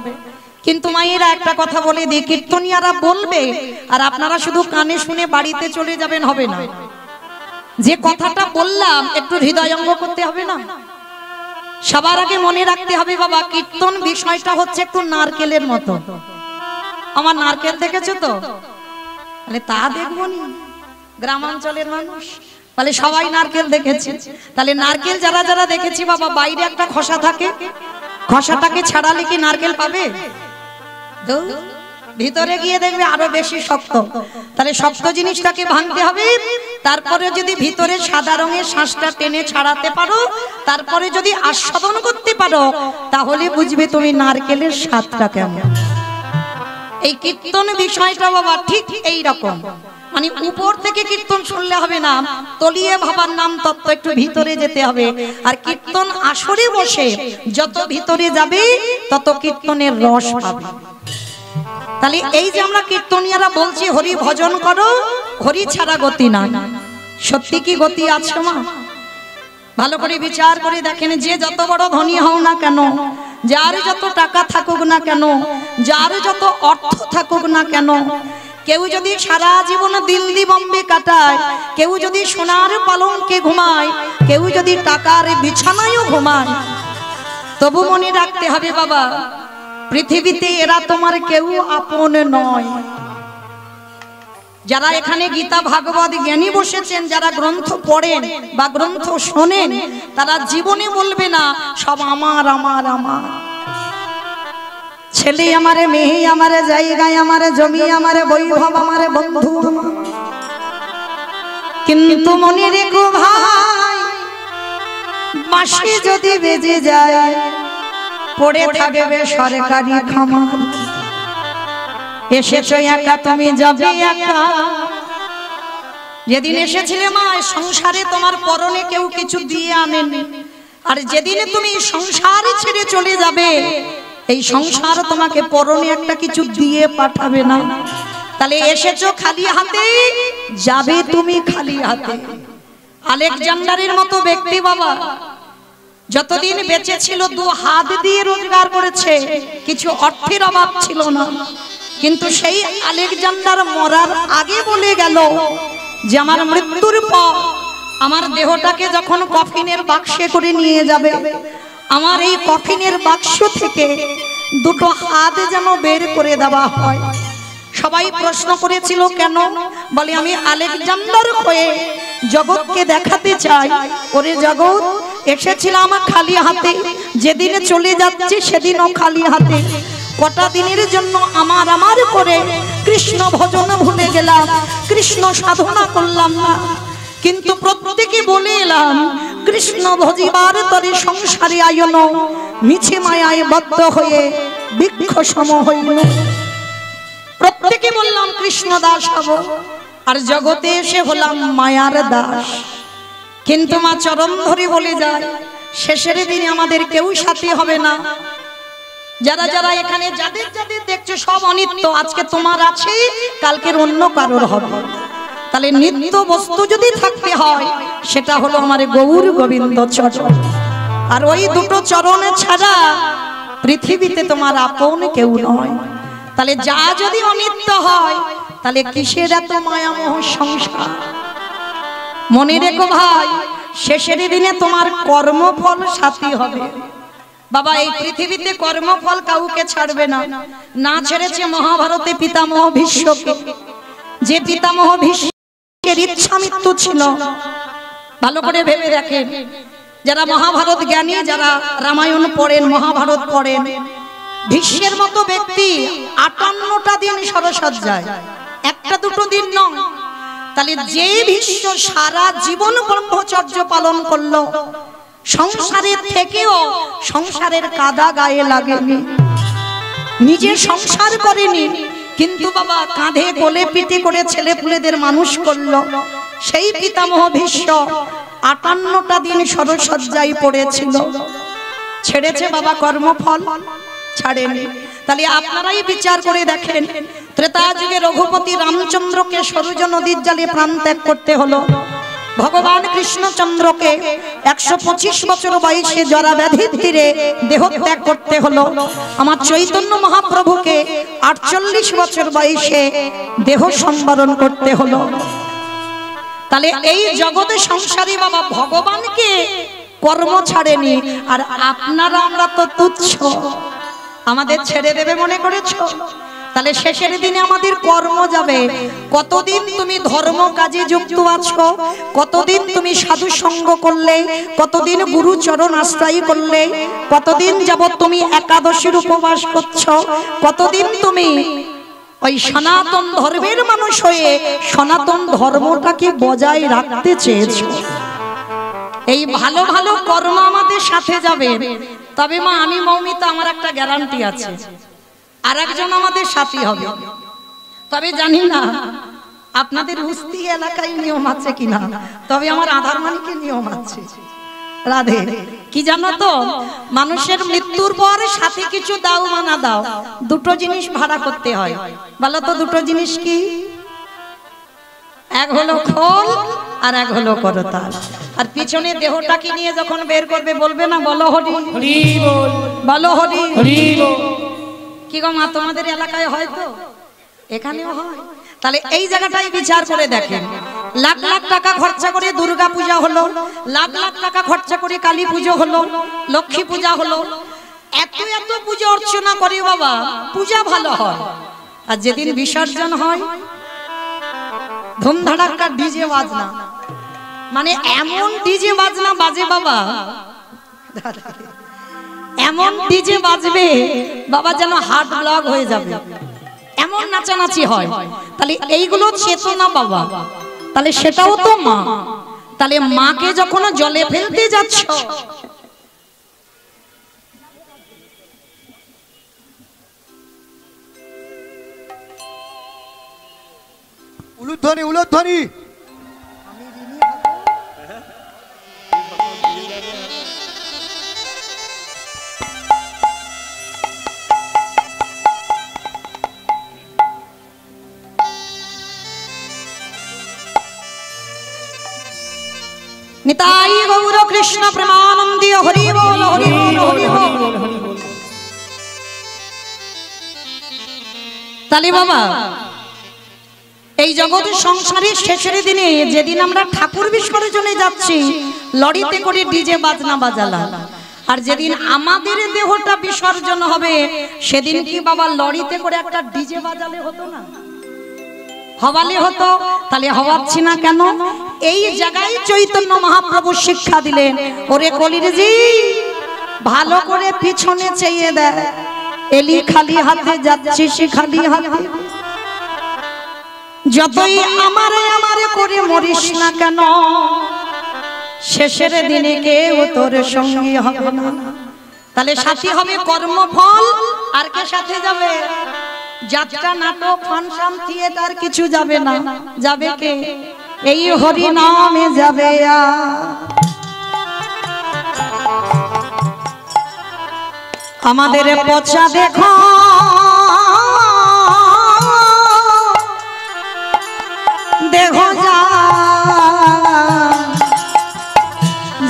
কিন্তু মায়েরা একটা কথা বলে দিই কীর্তনিয়ারা বলবে আর আপনারা শুধু কানে শুনে বাড়িতে চলে যাবেন হবে না যে কথাটা বললাম একটু হৃদয়ঙ্গ করতে হবে না সবার আগে মনে রাখতে হবে বাবা কীর্তন বিষয়টা হচ্ছে একটু নারকেলের মতো আমার নারকেল দেখেছো তো তাহলে তা দেখবো নি গ্রামাঞ্চলের মানুষ তাহলে সবাই নারকেল দেখেছে তাহলে নারকেল যারা যারা দেখেছি বাবা বাইরে একটা খোসা থাকে খোসাটাকে ছাড়ালে কি নারকেল পাবে ভিতরে গিয়ে দেখবে আরো বেশি শক্ত তাহলে শক্ত জিনিসটাকে ভাঙতে হবে তারপরে যদি ভিতরে সাদা রঙের শ্বাসটা টেনে ছাড়াতে পারো তারপরে যদি আস্বাদন করতে পারো তাহলে বুঝবে তুমি নারকেলের স্বাদটা কেমন এই কীর্তন বিষয়টা বাবা ঠিক এই রকম, মানে উপর থেকে কীর্তন শুনলে হবে না, তলিয়ে ভাবার নাম তত্ত্ব একটু ভিতরে যেতে হবে। আর কীর্তন আসরে বসে যত ভিতরে যাবে তত কীর্তনের রস পাবে। তাহলে এই যে আমরা কীর্তনিয়ারা বলছি হরি ভজন করো, হরি ছাড়া গতি নাই, সত্যি কি গতি আছে মা? ভালো করে বিচার করে দেখেন, যে যত বড় ধনী হও না কেন, যার যত টাকা থাকুক না কেন, যার যত অর্থ থাকুক না কেন, কেউ যদি সারা জীবন দিল্লি বম্বে কাটায়, কেউ যদি সোনার পালঙ্কে ঘুমায়, কেউ যদি টাকার বিছানায়ও ঘুমায়, তবু মনে রাখতে হবে বাবা, পৃথিবীতে এরা তোমার কেউ আপন নয়। যারা এখানে গীতা ভাগবত জ্ঞানী বসেছেন, যারা গ্রন্থ পড়েন বা গ্রন্থ শোনেন, তারা জীবনে বলবে না সব আমার আমার আমার, ছেলে আমারে, মেয়ে আমারে, জায়গায় আমারে, জমি আমারে, বৈভব আমারে, বন্ধু আমার। কিন্তু মনে রেখো ভাই, বাঁশি যদি বেজে যায় পড়ে থাকবে সরকারি খামার। এসেছো একা, তুমি যাবে একা। যেদিন এসেছিলে মা সংসারে, তোমার পরনে কেউ কিছু দিয়ে আনেনি, আর যেদিনে তুমি সংসার ছেড়ে চলে যাবে, এই সংসার তোমাকে পরনে একটা কিছু দিয়ে পাঠাবে না। তাহলে এসেছো খালি হাতে, যাবে তুমি খালি হাতে। আলেকজান্ডারের মতো ব্যক্তি বাবা যতদিন বেঁচে ছিল 2 হাত দিয়ে রোজগার করেছে, কিছু অর্থের অভাব ছিল না। কিন্তু সেই আলেকজান্ডার মরার আগে বলে গেল যে আমার মৃত্যুর পর আমার দেহটাকে যখন কফিনের বাক্সে করে নিয়ে যাবে, আমার এই কফিনের বাক্স থেকে 2টো হাত যেন বের করে দেওয়া হয়। সবাই প্রশ্ন করেছিল কেন? বলে আমি আলেকজান্ডার হয়ে জগৎকে দেখাতে চাই, ওরে জগৎ এসেছিলাম খালি হাতে, যেদিনে চলে যাচ্ছে সেদিনও খালি হাতে। কটা দিনের জন্য আমার আমার করে কৃষ্ণ ভজন ভুলে গেলাম, কৃষ্ণ সাধনা করলাম না। কিন্তু প্রত্যেকে বলে এলাম কৃষ্ণ ভজিবার তরে সংসারে আয়ন, মিছে মায়ায় বদ্ধ হয়ে বৃক্ষ সম হইল। প্রত্যেকে বললাম কৃষ্ণ দাস হব, আর জগতে এসে হলাম মায়ার দাস। কিন্তু মা চরণ ধরে বলে যায় শেষের দিনে আমাদের কেউ সাথী হবে না। যারা যারা এখানে যাদের যাদের দেখছো সব অনিত্য, আজকে তোমার আছে, কালকের অন্য কারোর হবে। তাহলে নিত্য বস্তু যদি থাকতে হয় সেটা হলো আমার গৌর গোবিন্দ চরণ, আর ওই 2টো চরণে ছাড়া পৃথিবীতে তোমার আপন কেউ নয়। তাহলে যা যদি অনিত্য হয় তাহলে কিসের এত মায়ামোহ সংসার? মনে রেখো ভাই, শেষের দিনে তোমার কর্মফল সাথী হবে বাবা। এই পৃথিবীতে কর্মফল কাউকে ছাড়বে না। না ছেড়েছে মহাভারতে পিতামহ ভীষ্মকে। যে পিতামহ ভীষ্মের ইচ্ছা মৃত্যু ছিল, ভালো করে ভেবে দেখেন, যারা মহাভারত জ্ঞানী, যারা রামায়ণ পড়েন, মহাভারত পড়েন, ভীষ্মের মতো ব্যক্তি 58টা দিন সরসজ্জায়, 1-2 দিন নয়। তাহলে যে ভীষ্ম সারা জীবন ব্রহ্মচর্য পালন করলো, সংসারের থেকেও সংসারের কাদা গায়ে লাগেনি, নিজে সংসার করেনি, কিন্তু বাবা কাঁধে কোলে পিঠে করে ছেলে পুলেদের মানুষ করলো। সেই পিতামহ ভীষ্ম 58টা দিন সরসজ্জায় পড়েছিল। ছেড়েছে বাবা কর্মফল? ছাড়েনি। তাহলে আপনারাই বিচার করে দেখেন, ত্রেতা যুগে রঘুপতি রামচন্দ্রকে সরযূ নদীর জলে প্রাণ ত্যাগ করতে হলো। ভগবান কৃষ্ণচন্দ্রকে 125 বছর বয়সে জরা ব্যাধির তীরে দেহ ত্যাগ করতে হলো। আমার চৈতন্য মহাপ্রভুকে 48 বছর বয়সে দেহ সম্বরণ করতে হলো। তাহলে এই জগতে সংসারী বাবা ভগবানকে কর্ম ছাড়েনি, আর আপনারা আমরা তো তুচ্ছ, আমাদের ছেড়ে দেবে মনে করেছো? তাহলে শেষের দিনে আমাদের কর্ম যাবে। কতদিন তুমি ধর্ম কাজে যুক্ত আছো, কতদিন তুমি সাধু সঙ্গ করলে, কতদিন গুরু চরণ আশ্রয় করলে, কতদিন যাবত তুমি একাদশীর উপবাস করছো, কতদিন তুমি ওই সনাতন ধর্মের মানুষ হয়ে সনাতন ধর্মটাকে বজায় রাখতে চেয়েছো। এই ভালো ভালো কর্ম আমাদের সাথে যাবে। তবে মা আমি মৌমিতা, আমার একটা গ্যারান্টি আছে, আর একজন আমাদের সাথী হবে। তবে জানি না আপনাদের উস্তি এলাকায় নিয়ম আছে কিনা, তবে আমার আধারমানিকে নিয়ম আছে। রাধে কি জানো তো, মানুষের মৃত্যুর পর সাথে কিছু দাও বা না দাও, দুটো জিনিস ভাড়া করতে হয়। বলো তো দুটো জিনিস কি? এক হলো খোল আর এক হলো করতাল। আর পিছনে দেহটাকে নিয়ে যখন বের করবে বলবে না বলো হরি হরি বল, বলো হরি হরি বল। কি গো মা, তোমাদের এলাকায় হয় তো? এখানেও হয়। তাহলে এই জায়গাটাই বিচার করে দেখেন, লাখ লাখ টাকা খরচা করে দুর্গা পূজা হলো, লাখ লাখ টাকা খরচা করে কালী পুজো হলো, লক্ষ্মী পূজা হলো, এত এত পূজা অর্চনা করে বাবা, পূজা ভালো হয়। আর যেদিন বিসর্জন হয় ধুমধাড়াক্কা ডিজে বাজনা, মানে এমন ডিজে বাজনা বাজে বাবা, এমন ডিজে বাজবে বাবা যেন হার্ট ব্লক হয়ে যাবে, এমন নাচানাচি হয়। তাহলে এইগুলো চেতনা বাবা, তাহলে সেটাও তো মা। তাহলে মাকে যখন জলে ফেলতে যাচ্ছ, উলুধ্বনি উলুধ্বনি। নিতাই গৌর কৃষ্ণ প্রেমানন্দী হরি বল হরি বল হরি বল। তাহলে বাবা এই জগতের সংসারের শেষের দিনে যেদিন আমরা ঠাকুর বিসর্জনে যাচ্ছি লরিতে করে ডিজে বাজনা বাজালাম, আর যেদিন আমাদের দেহটা বিসর্জন হবে সেদিন কি বাবা লরিতে করে একটা ডিজে বাজালে হতো না? হওয়ালে হতো। তাহলে হওয়াচ্ছি না কেন? এই জায়গায় চৈতন্য মহাপ্রভু শিক্ষা দিলেন, ওরে কলির জি ভালো করে পিছনে চেয়ে দেয়, এলি খালি হাতে যাচ্ছিস খালি হাতে, যতই আমারে আমারে করে মরিস না কেন, শেষের দিনে কেউ তোর সঙ্গী হবে না। তাহলে সাথী হবে কর্মফল, আর কে সাথে যাবে? যাত্রা, নাটক, ফাংশন, থিয়েটার কিছু যাবে না। যাবে কে? এই হরি নামে যাবে। আমাদের পচা দেখো দেখো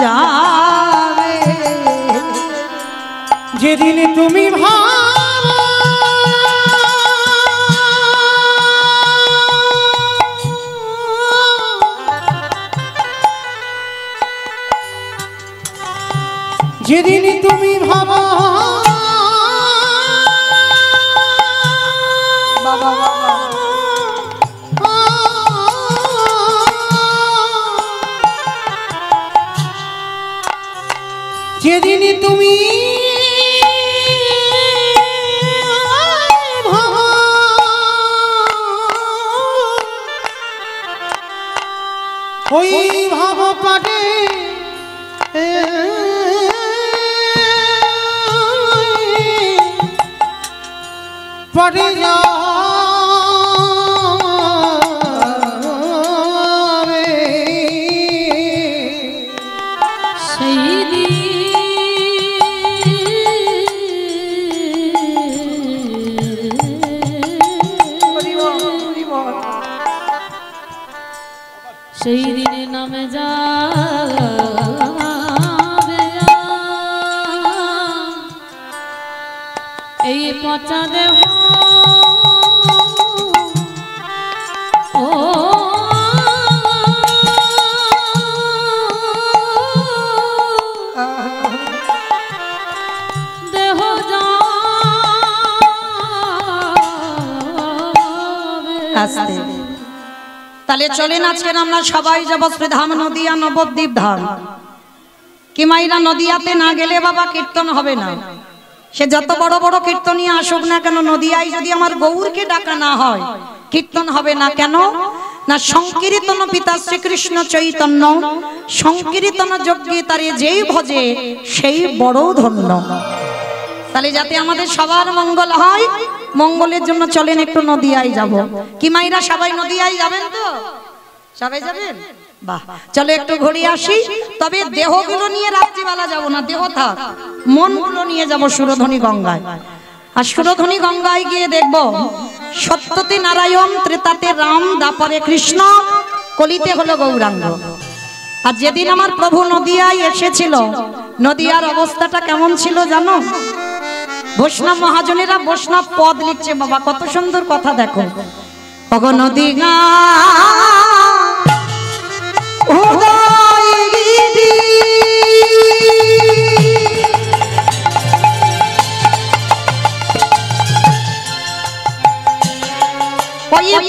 যাবে, যেদিন তুমি যেদিন তুমি ভাবা বাবা যেদিন তুমি ওই ভাব পারে পড়ে যাবে সেই সেই দিনে নামে যাবে এই পচা দেহ। ও দেহ আস্তে। তাহলে চলেন আজকের আমরা সবাই যাব শ্রীধাম নদিয়া নবদ্বীপ ধাম। কি মাইরা নদিয়াতে না গেলে বাবা কীর্তন হবে না। সে যত বড় বড় কীর্তনী আসুক না কেন, নদিয়ায় যদি আমার গৌরকে ডাকা না হয় কীর্তন হবে না। কেন না? সংকীর্তন পিতা শ্রীকৃষ্ণ চৈতন্য, সংকীর্তন যজ্ঞে তারে যেই ভজে সেই বড় ধন্য। তাহলে যাতে আমাদের সবার মঙ্গল হয় মঙ্গলের জন্য চলেন একটু নদিয়ায় যাব। কি মাইরা সবাই নদিয়ায় যাবেন তো? সবাই যাবেন? বাহ, চলো একটু ঘুরে আসি। তবে দেহগুলো নিয়ে রাত্রিবেলা যাব না, দেহ থাক, মনগুলো নিয়ে যাব সুরধনী গঙ্গায়। আর সুরধনী গঙ্গায় গিয়ে দেখব সত্যতে নারায়ণ, ত্রেতাতে রাম, দ্বাপরে কৃষ্ণ, কলিতে হলো গৌরাঙ্গ। আর যেদিন আমার প্রভু নদিয়ায় এসেছিল, নদিয়ার অবস্থাটা কেমন ছিল জানো? বৈষ্ণব মহাজনেরা বৈষ্ণব পদ লিখছে, বাবা কত সুন্দর কথা দেখো। অগ নদী গা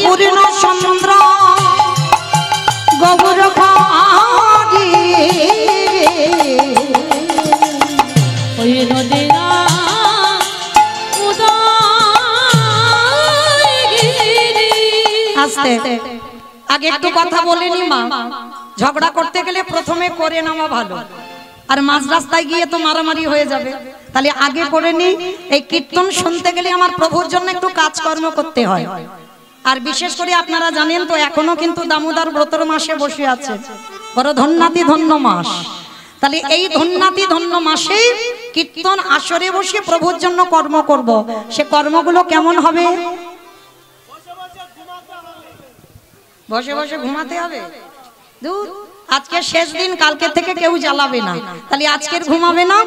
পূর্ণ চন্দ্র গৌর খাড়ি ওই নদীরা আস্তে আগে একটু কথা বলেনি মা, ঝগড়া করতে গেলে প্রথমে করে নেওয়া ভালো, আর মাঝ রাস্তায় গিয়ে তো মারামারি হয়ে যাবে। তাহলে আগে করে নি। এই কীর্তন শুনতে গেলে আমার প্রভুর জন্য একটু কাজকর্ম করতে হয়। আর বিশেষ করে আপনারা জানেন তো এখনো কিন্তু দামোদর ব্রতর মাসে বসে আছে, বড় ধন্যাতি ধন্য মাস। তাহলে এই ধন্যাতি ধন্য মাসে কীর্তন আসরে বসে প্রভুর জন্য কর্ম করব। সে কর্মগুলো কেমন হবে? বসে বসে ঘুমাতে হবে? দূর, আজকে শেষ দিন, কালকে থেকে কেউ জ্বালাবে না। তাহলে আজকের ঘুমাবে না।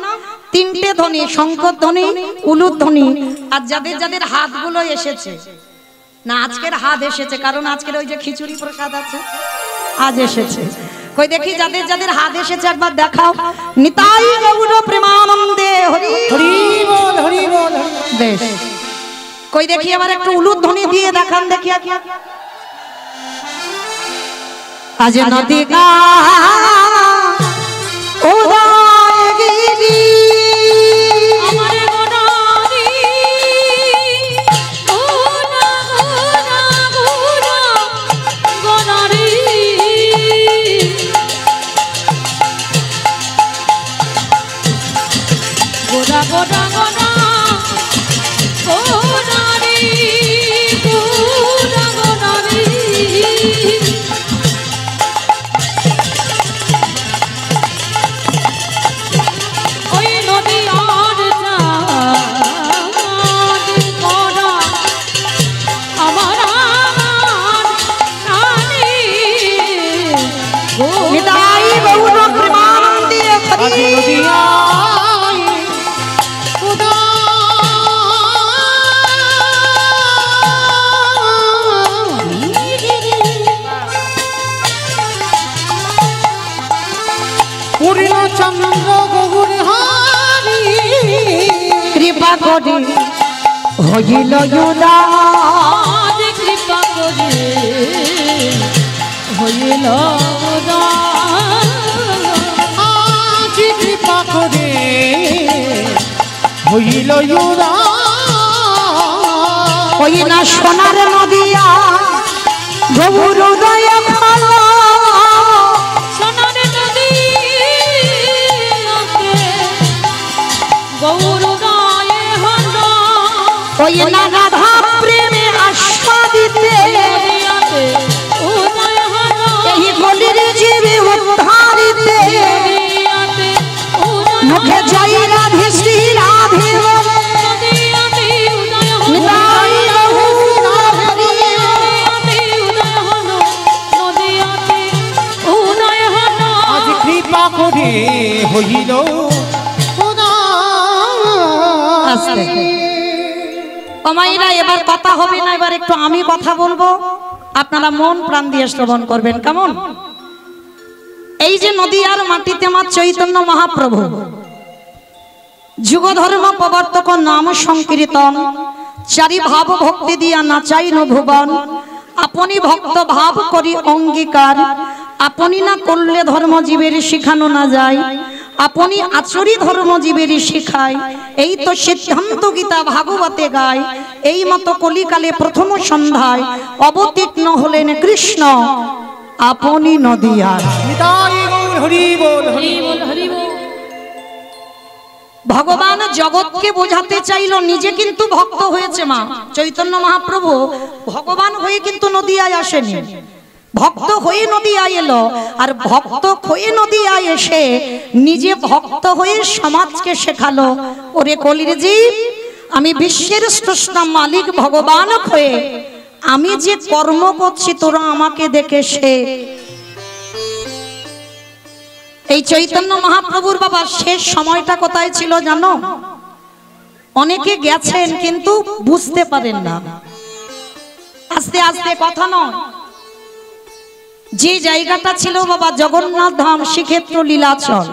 তিনটে ধ্বনি, শঙ্কর ধ্বনি, উলুর ধ্বনি। আর যাদের যাদের হাতগুলো এসেছে না, আজকের হাত এসেছে, কারণ আজকের ওই যে খিচুড়ি প্রসাদ আছে আজ এসেছে। কই দেখি যাদের যাদের হাত এসেছে একবার দেখাও। নিতাই গৌর প্রেমানন্দে হরি হরি বল, হরি বল। বেশ, কই দেখি আবার একটু উলুর ধ্বনি দিয়ে দেখান দেখি। আজ নদী গা উদয়গিরি আমারে গোনারি গোনা গোনা গোনা গোনারি গোনা গোনা গোনা গোনারি গোনা গোনারি ওই নদীয়ার চাঁদ করা আমার রানী নিতাই গৌর প্রেমানন্দে হরি পূর্ণ চন্দ্র গৌর হারি কৃপা করি হইল আজ কৃপা করে হইল আজ কৃপা করে হইল ওই না সোনার নদিয়া গৌর উদয় ভালো সোনার নদী গৌর গায়ে হলো ওই না রাধা প্রেমে আস্বাদিতে নদিয়াতে উদয় হলো এই গলির জীবে উদ্ধারিতে নদিয়াতে উদয় মুখে জয় রাধে শ্রী রাধে নদিয়াতে উদয় হলো নিতাই গৌর হরি নদিয়াতে উদয় হলো নদিয়াতে উদয় হলো আজ কৃপা করে হইল আস্তে অমাইরা এবার কথা হবে না, এবার একটু আমি কথা বলবো, আপনারা মন প্রাণ দিয়ে শ্রবণ করবেন কেমন। এই যে নদিয়ার মাটিতে আমার চৈতন্য মহাপ্রভু যুগ ধর্ম প্রবর্তক নাম সংকীর্তন চারি ভাব ভক্তি দিয়া নাচাই ন ভুবন আপনি ভক্ত ভাব করি অঙ্গীকার আপনি না করলে ধর্ম জীবের শিখানো না যায় আপনি আচরি ধর্ম জীবের শিখায় এই তো সিদ্ধান্ত গীতা ভাগবতে গায় এই মতো কলিকালে প্রথম সন্ধ্যায় অবতীর্ণ হলেন কৃষ্ণ আপনি নদিয়ার নিতাই গৌর হরি বল, হরি হরি বল হরি বল ভগবান জগৎকে বোঝাতে চাইলো, নিজে কিন্তু ভক্ত হয়েছে। মা চৈতন্য মহাপ্রভু ভগবান হয়ে কিন্তু নদিয়ায় আসেনি, ভক্ত হয়ে নদিয়ায় এলো। আর ভক্ত হয়ে নদিয়ায় এসে নিজে ভক্ত হয়ে সমাজকে শেখালো, ওরে কলির জীব, আমি বিশ্বের স্রষ্টা মালিক ভগবান হয়ে আমি যে কর্ম করছি তোরা আমাকে দেখে শেখ। এই চৈতন্য মহাপ্রভুর বাবা শেষ সময়টা কোথায় ছিল জানো? অনেকে গেছেন কিন্তু বুঝতে পারেন না। আস্তে আস্তে কথা নয়, যে জায়গাটা ছিল বাবা জগন্নাথ ধাম, শ্রীক্ষেত্র, লীলাচল।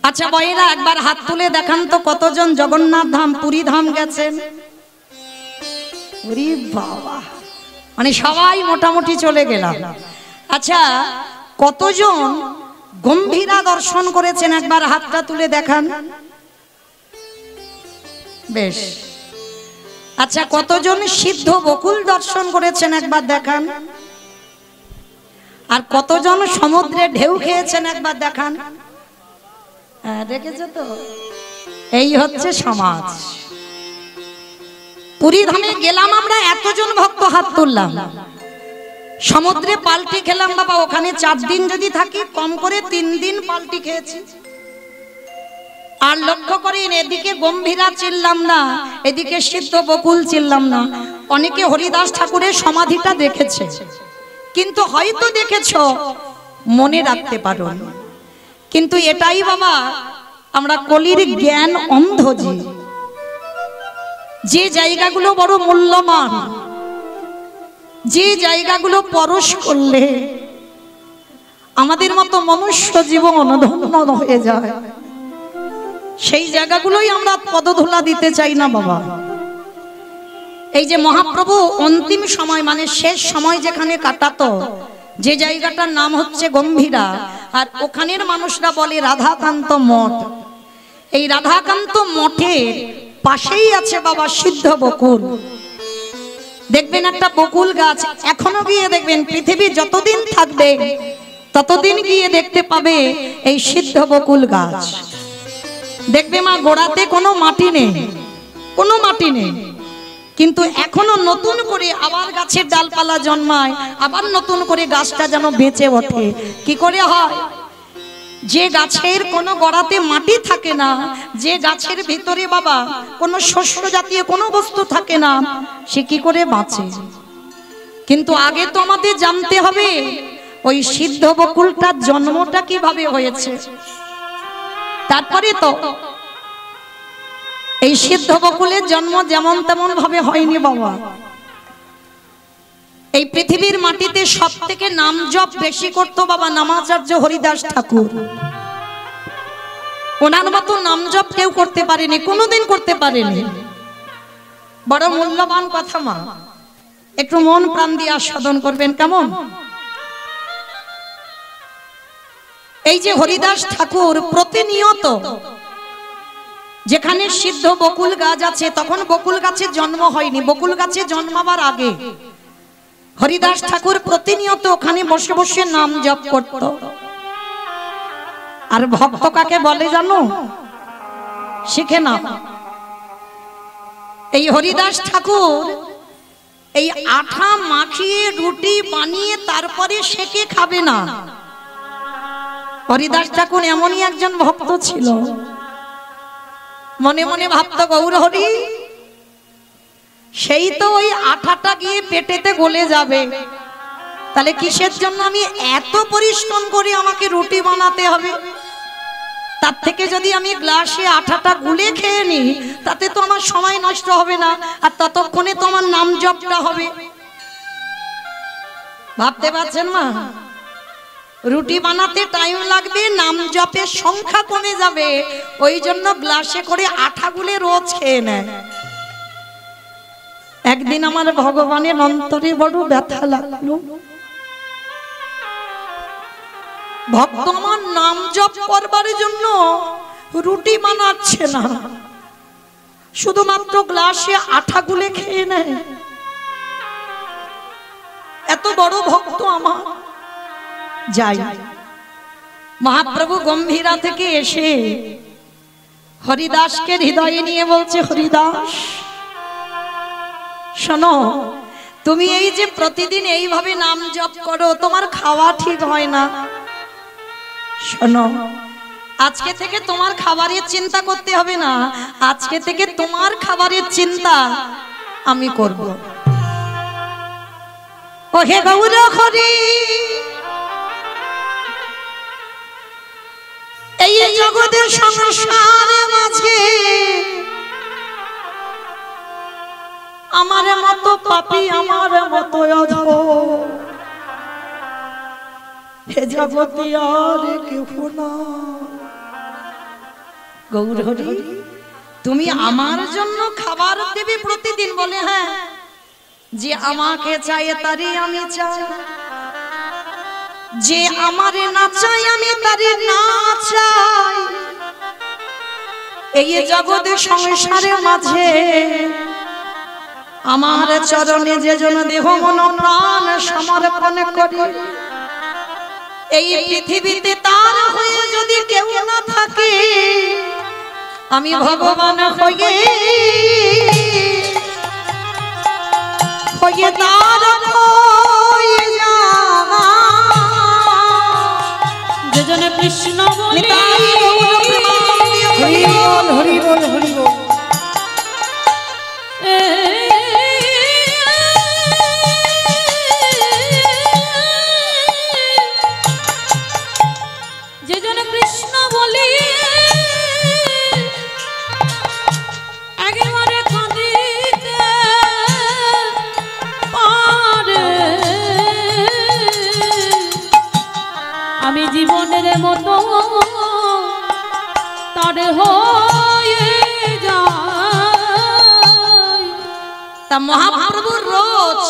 আচ্ছা বয়েরা একবার হাত তুলে দেখান তো কতজন জগন্নাথ ধাম, পুরী ধাম গেছেন? ওরে বাবা, মানে সবাই মোটামুটি চলে গেলাম। আচ্ছা কতজন গম্ভীরা দর্শন করেছেন? একবার হাতটা তুলে দেখান। বেশ। আচ্ছা কতজন সিদ্ধ বকুল দর্শন করেছেন? একবার দেখান। আর কতজন সমুদ্রে ঢেউ খেয়েছেন? একবার দেখান। হ্যাঁ দেখেছো তো, এই হচ্ছে সমাজ। পুরী ধামে গেলাম আমরা, এতজন ভক্ত হাত তুললাম। সমুদ্রে পাল্টি খেলাম বাবা, ওখানে 4 দিন যদি থাকি কম করে 3 দিন পাল্টি খেয়েছি। আর লক্ষ্য করেন, এদিকে গম্ভীরা চিল্লাম না, এদিকে সিদ্ধ বকুল চিল্লাম না। অনেকে হরিদাস ঠাকুরের সমাধিটা দেখেছে, কিন্তু হয়তো দেখেছ মনে রাখতে পারো। কিন্তু এটাই বাবা আমরা কলির জ্ঞান অন্ধ। যে জায়গাগুলো বড় মূল্যবান, যে জায়গাগুলো পরশ করলে আমাদের মতো মনুষ্য জীবন ধন্য হয়ে যায়, সেই জায়গাগুলোই আমরা পদধূলা দিতে চাই না বাবা। এই যে মহাপ্রভু অন্তিম সময় মানে শেষ সময় যেখানে কাটাতো, যে জায়গাটার নাম হচ্ছে গম্ভীরা, আর ওখানের মানুষরা বলে রাধাকান্ত মঠ। এই রাধাকান্ত মঠের পাশেই আছে বাবা সিদ্ধ বকুল। দেখবেন একটা বকুল গাছ, এখনো গিয়ে দেখবেন, পৃথিবী যতদিন থাকবে ততদিন গিয়ে দেখতে পাবে এই সিদ্ধ বকুল গাছ। দেখবে মা গোড়াতে কোনো মাটি নেই, কোনো মাটি নেই, কিন্তু এখনো নতুন করে আবার গাছের ডালপালা জন্মায়, আবার নতুন করে গাছটা যেন বেঁচে ওঠে। কি করে হয়? যে গাছের কোনো গোড়াতে মাটি থাকে না, যে গাছের ভিতরে বাবা কোনো শস্য জাতীয় কোনো বস্তু থাকে না, সে কি করে বাঁচে? কিন্তু আগে তো আমাদের জানতে হবে ওই সিদ্ধ বকুলটার জন্মটা কিভাবে হয়েছে। তারপরে তো এই সিদ্ধ বকুলের জন্ম যেমন তেমন ভাবে হয়নি বাবা। এই পৃথিবীর মাটিতে সব থেকে নাম জপ বেশি করতো বাবা নামাচার্য হরিদাস ঠাকুর। ওনার মতো নাম জপ কেউ করতে পারেনি, কোনোদিন করতে পারেনি। বড় মূল্যবান কথা মা, একটু মন প্রাণ দিয়ে আস্বাদন করবেন কেমন? এই যে হরিদাস ঠাকুর প্রতিনিয়ত যেখানে সিদ্ধ বকুল গাছ আছে, তখন বকুল গাছের জন্ম হয়নি, বকুল গাছে জন্মাবার আগে হরিদাস ঠাকুর প্রতিনিয়ত ওখানে বসে বসে নাম জপ করত। আর ভক্ত কাকে বলে জানো? শিখে না। এই হরিদাস ঠাকুর এই আঠা মাখিয়ে রুটি বানিয়ে তারপরে সেকে খাবে না। হরিদাস ঠাকুর এমনই একজন ভক্ত ছিল, মনে মনে ভাবতো গৌর হরি, সেই তো ওই আঠাটা গিয়ে পেটেতে গলে যাবে, তাহলে কিসের জন্য আমি এত পরিশ্রম করে আমাকে রুটি বানাতে হবে? তার থেকে যদি আমি গ্লাসে আঠাটা গুলে খেয়ে নিই, তাতে তো আমার সময় নষ্ট হবে না, আর ততক্ষণে তো আমার নাম জপটা হবে। ভাবতে পারছেন মা? রুটি বানাতে টাইম লাগবে, নাম জপের সংখ্যা কমে যাবে, ওই জন্য গ্লাসে করে আঠা গুলে রোজ খেয়ে নেয়। একদিন আমার ভগবানের অন্তরে বড় ব্যথা লাগলো, ভক্ত আমার নাম জপ করবার জন্য রুটি বানাচ্ছে না, শুধুমাত্র গ্লাসে আঠা গুলে খেয়ে নেয়। এত বড় ভক্ত আমার। যাই, মহাপ্রভু গম্ভীরা থেকে এসে হরিদাসকে হৃদয়ে নিয়ে বলছে, হরিদাস শোনো, তুমি এই যে প্রতিদিন এইভাবে নাম জপ করো, তোমার খাওয়া ঠিক হয় না। শোনো, আজকে থেকে তোমার খাবারের চিন্তা করতে হবে না, আজকে থেকে তোমার খাবারের চিন্তা আমি করব। ও হে গৌর হরি, এই জগতের সংসারের মাঝে আমার মতো পাপী, আমার মতো অধম হে জগতে আর কেউ না। গৌর হরি, তুমি আমার জন্য খাবার দেবে প্রতিদিন? বলে হ্যাঁ, যে আমাকে চাই তারই আমি চাই, যে আমারে না চাই আমি তারই না চাই। এই জগতের সংসারের মাঝে আমার চরণে যে জন দেহ মন প্রাণ সমর্পণ করে, এই পৃথিবীতে তার হয়ে যদি কেউ না থাকে, আমি ভগবান হয়ে তার হয়ে যাব। যে জনে কৃষ্ণ বলি, হরি বল হরি বল হরি বল। যে জনে কৃষ্ণ বলি একেবারে কাঁদিতে পারে, আমি জীবনের মতো তার হয়ে যাই। তা মহাপ্রভুর রোজ